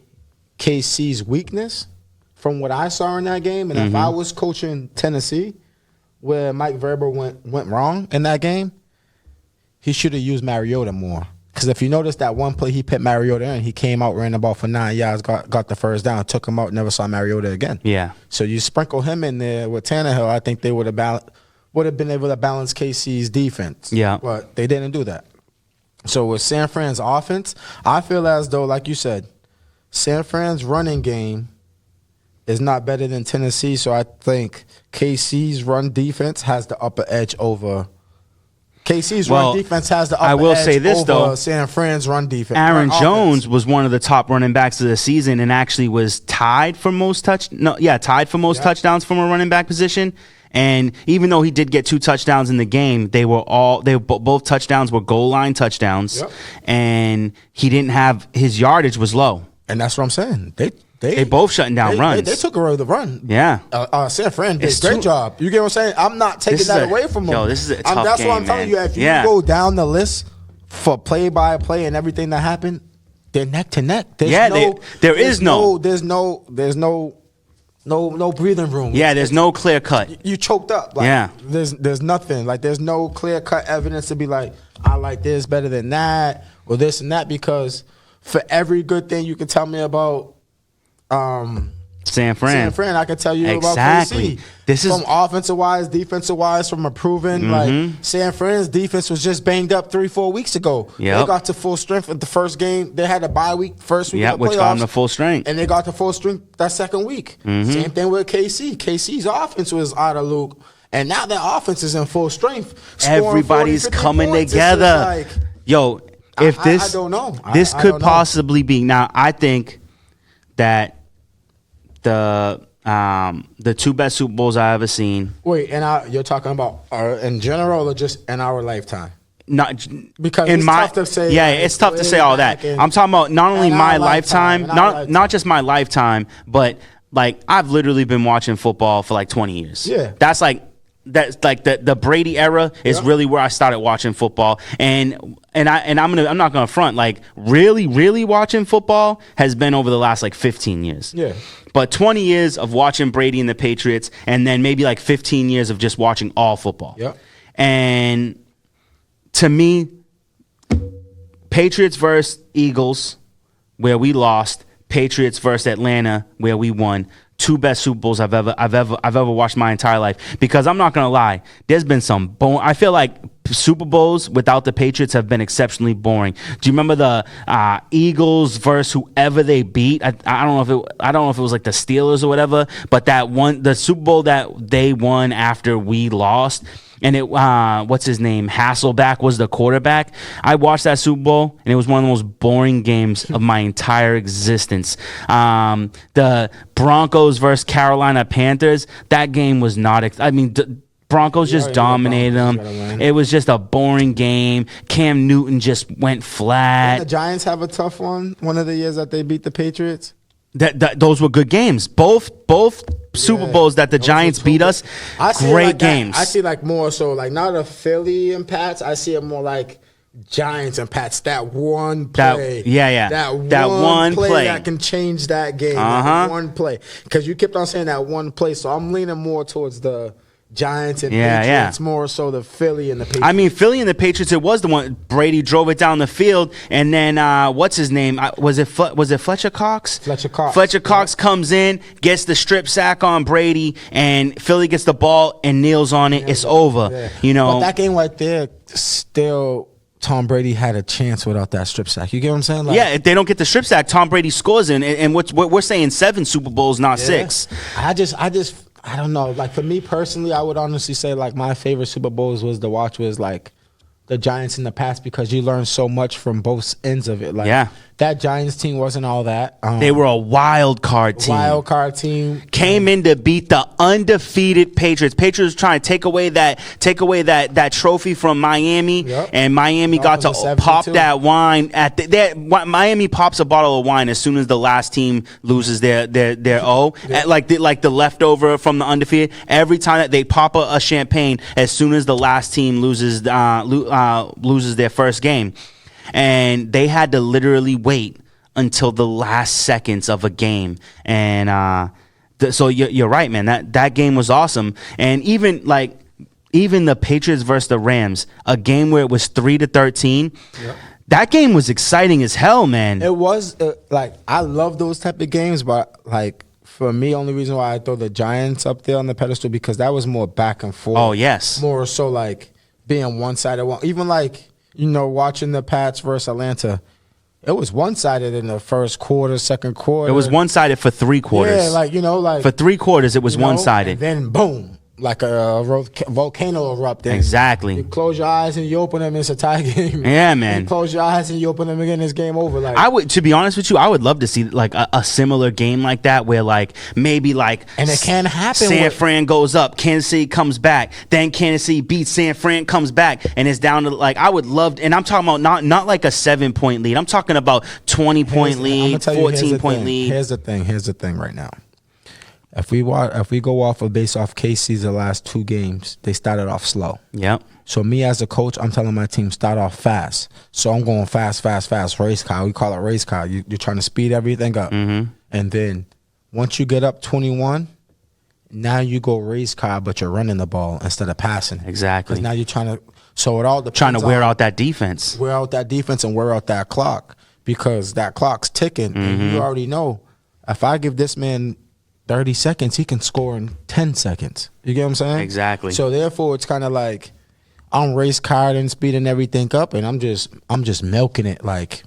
KC's weakness from what I saw in that game, and if I was coaching Tennessee, where Mike Vrabel went wrong in that game, he should have used Mariota more. Because if you notice that one play he put Mariota in, he came out, ran the ball for 9 yards, got the first down, took him out, never saw Mariota again. Yeah. So you sprinkle him in there with Tannehill, I think they would have been able to balance KC's defense. Yeah. But they didn't do that. So with San Fran's offense, I feel as though, like you said, San Fran's running game is not better than Tennessee. So I think KC's run defense has the upper edge over. KC's run defense has the upper edge. I will say this, though. San Fran's run defense. Aaron Jones was one of the top running backs of the season and actually was tied for most touchdowns from a running back position. And even though he did get 2 touchdowns in the game, both touchdowns were goal line touchdowns. Yep. And he didn't have his yardage was low. And that's what I'm saying. They both shutting down runs. They took away the run. Yeah. San Fran did a great job. You get what I'm saying? I'm not taking that away from them. Yo, this is a tough game, that's what I'm telling you. If you go down the list for play-by-play and everything that happened, they're neck to neck. There's no breathing room. Yeah, there's no clear cut. You choked up. There's nothing. There's no clear cut evidence to be like, I like this better than that or this and that, because for every good thing you can tell me about San Fran, I can tell you about KC. This is from offensive wise, defensive wise, from improving. San Fran's defense was just banged up 3-4 weeks ago. Yep. They got to full strength at the first game. They had a bye week first week of the playoffs, which got them to full strength, and they got to full strength that second week. Same thing with KC. KC's offense was out of loop, and now their offense is in full strength. Everybody's coming together. If this, I don't know. This could possibly be. Now, I think that the 2 best Super Bowls I've ever seen. Wait, and you're talking about in general or just in our lifetime? Not because it's tough to say. Yeah, it's tough to say all that. I'm talking about not only my lifetime, not just my lifetime, but I've literally been watching football for 20 years. Yeah, that's that's like the Brady era is really where I started watching football, and I'm not gonna front, like really watching football has been over the last like 15 years. Yeah. But 20 years of watching Brady and the Patriots, and then maybe like 15 years of just watching all football. Yep. And to me, Patriots versus Eagles, where we lost. Patriots versus Atlanta, where we won. Two best Super Bowls I've ever watched my entire life. Because I'm not gonna lie, there's been some I feel like Super Bowls without the Patriots have been exceptionally boring. Do you remember the Eagles versus whoever they beat? I don't know if it was like the Steelers or whatever, but the Super Bowl that they won after we lost. And it, what's his name? Hasselbeck was the quarterback. I watched that Super Bowl, and it was one of the most boring games of my entire existence. The Broncos versus Carolina Panthers, that game was not. Broncos just dominated them. It was just a boring game. Cam Newton just went flat. Didn't the Giants have a tough one of the years that they beat the Patriots? Those were good games. Both Super Bowls that the Giants beat us, great games. I see like more so like not a Philly and Pats. I see it more like Giants and Pats. That one play. That one play that can change that game. That one play. Because you kept on saying that one play. So I'm leaning more towards the Giants and Patriots more so the Philly and the Patriots. I mean, Philly and the Patriots, it was the one. Brady drove it down the field, and then what's his name? Was it Fletcher Cox? Fletcher Cox comes in, gets the strip sack on Brady, and Philly gets the ball and kneels on it. It's over. Yeah. You know, but that game right there, still Tom Brady had a chance without that strip sack. You get what I'm saying? Like, yeah, if they don't get the strip sack, Tom Brady scores in, and what we're saying 7 Super Bowls, not 6. I don't know. Like, for me personally, I would honestly say, like, my favorite Super Bowls was like, the Giants in the past because you learn so much from both ends of it. Like, that Giants team wasn't all that. They were a wild card team. Came in to beat the undefeated Patriots. Patriots trying to take away that trophy from Miami, and Miami got to pop that wine Miami pops a bottle of wine as soon as the last team loses their like the leftover from the undefeated. Every time that they pop a champagne as soon as the last team loses their first game. And they had to literally wait until the last seconds of a game. And so you're right, man. That game was awesome. And even the Patriots versus the Rams, a game where it was 3-13. Yep. That game was exciting as hell, man. It was I love those type of games, but like for me, only reason why I throw the Giants up there on the pedestal because that was more back and forth. Oh yes, more so like being one-sided. Even like. Watching the Pats versus Atlanta, it was one-sided in the first quarter, second quarter. It was one-sided for 3 quarters. Yeah, for 3 quarters, it was one-sided. And then boom, like a volcano erupting. Exactly. You close your eyes and you open them, it's a tie game. Yeah, man. You close your eyes and you open them again, it's game over. To be honest with you, I would love to see like a similar game like that where maybe and it can happen. San Fran goes up, Kansas City comes back, then Kansas City beats San Fran, comes back, and it's down to I would love, and I'm talking about not like a 7-point lead. I'm talking about 20-point lead, 14-point lead. Here's the thing right now. If we go off KC's the last 2 games, they started off slow. Yep. So me as a coach, I'm telling my team start off fast. So I'm going fast, race car. We call it race car. You're trying to speed everything up. Mm-hmm. And then once you get up 21, now you go race car, but you're running the ball instead of passing. Exactly. Because now you're trying to. So it all depends. Trying to wear out that defense. Wear out that defense and wear out that clock because that clock's ticking, mm-hmm. and you already know if I give this man 30 seconds, he can score in 10 seconds. You get what I'm saying? Exactly. So therefore, it's kind of like I'm race card and speeding everything up, and I'm just milking it. Like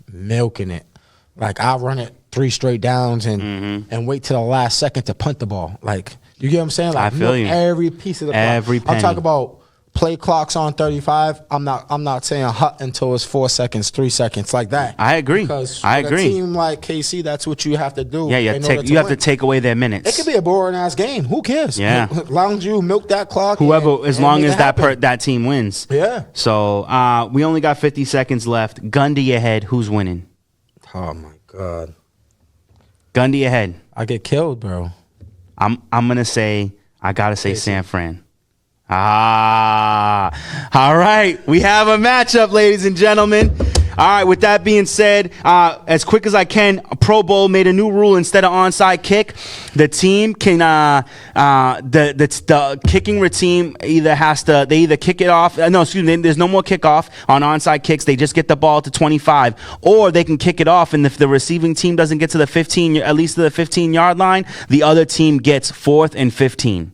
I'll run it 3 straight downs and wait till the last second to punt the ball. Like you get what I'm saying? Like I feel you. Every piece of the clock. Every penny. I'm talking about play clocks on 35. I'm not saying hut until it's 4 seconds, 3 seconds, like that. I agree. Because I with agree. a team like KC, that's what you have to do. Yeah, you have to take away their minutes. It could be a boring ass game. Who cares? Yeah. As long as you milk that clock. As long as that team wins. Yeah. So we only got 50 seconds left. Gun to your head. Who's winning? Oh my God. Gun to your head. I get killed, bro. I'm gonna say I gotta say San Fran. All right. We have a matchup, ladies and gentlemen. All right, with that being said, as quick as I can, Pro Bowl made a new rule. Instead of onside kick, the team can the kicking team either kick it off. There's no more kickoff on onside kicks. They just get the ball to 25, or they can kick it off. And if the receiving team doesn't get to the 15, at least to the 15-yard line, the other team gets 4th and 15.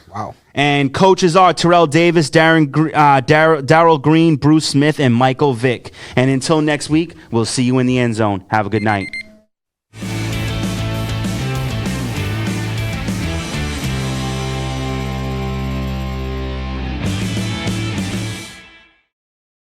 Wow. And coaches are Terrell Davis, Darryl Green, Bruce Smith, and Michael Vick. And until next week, we'll see you in the end zone. Have a good night.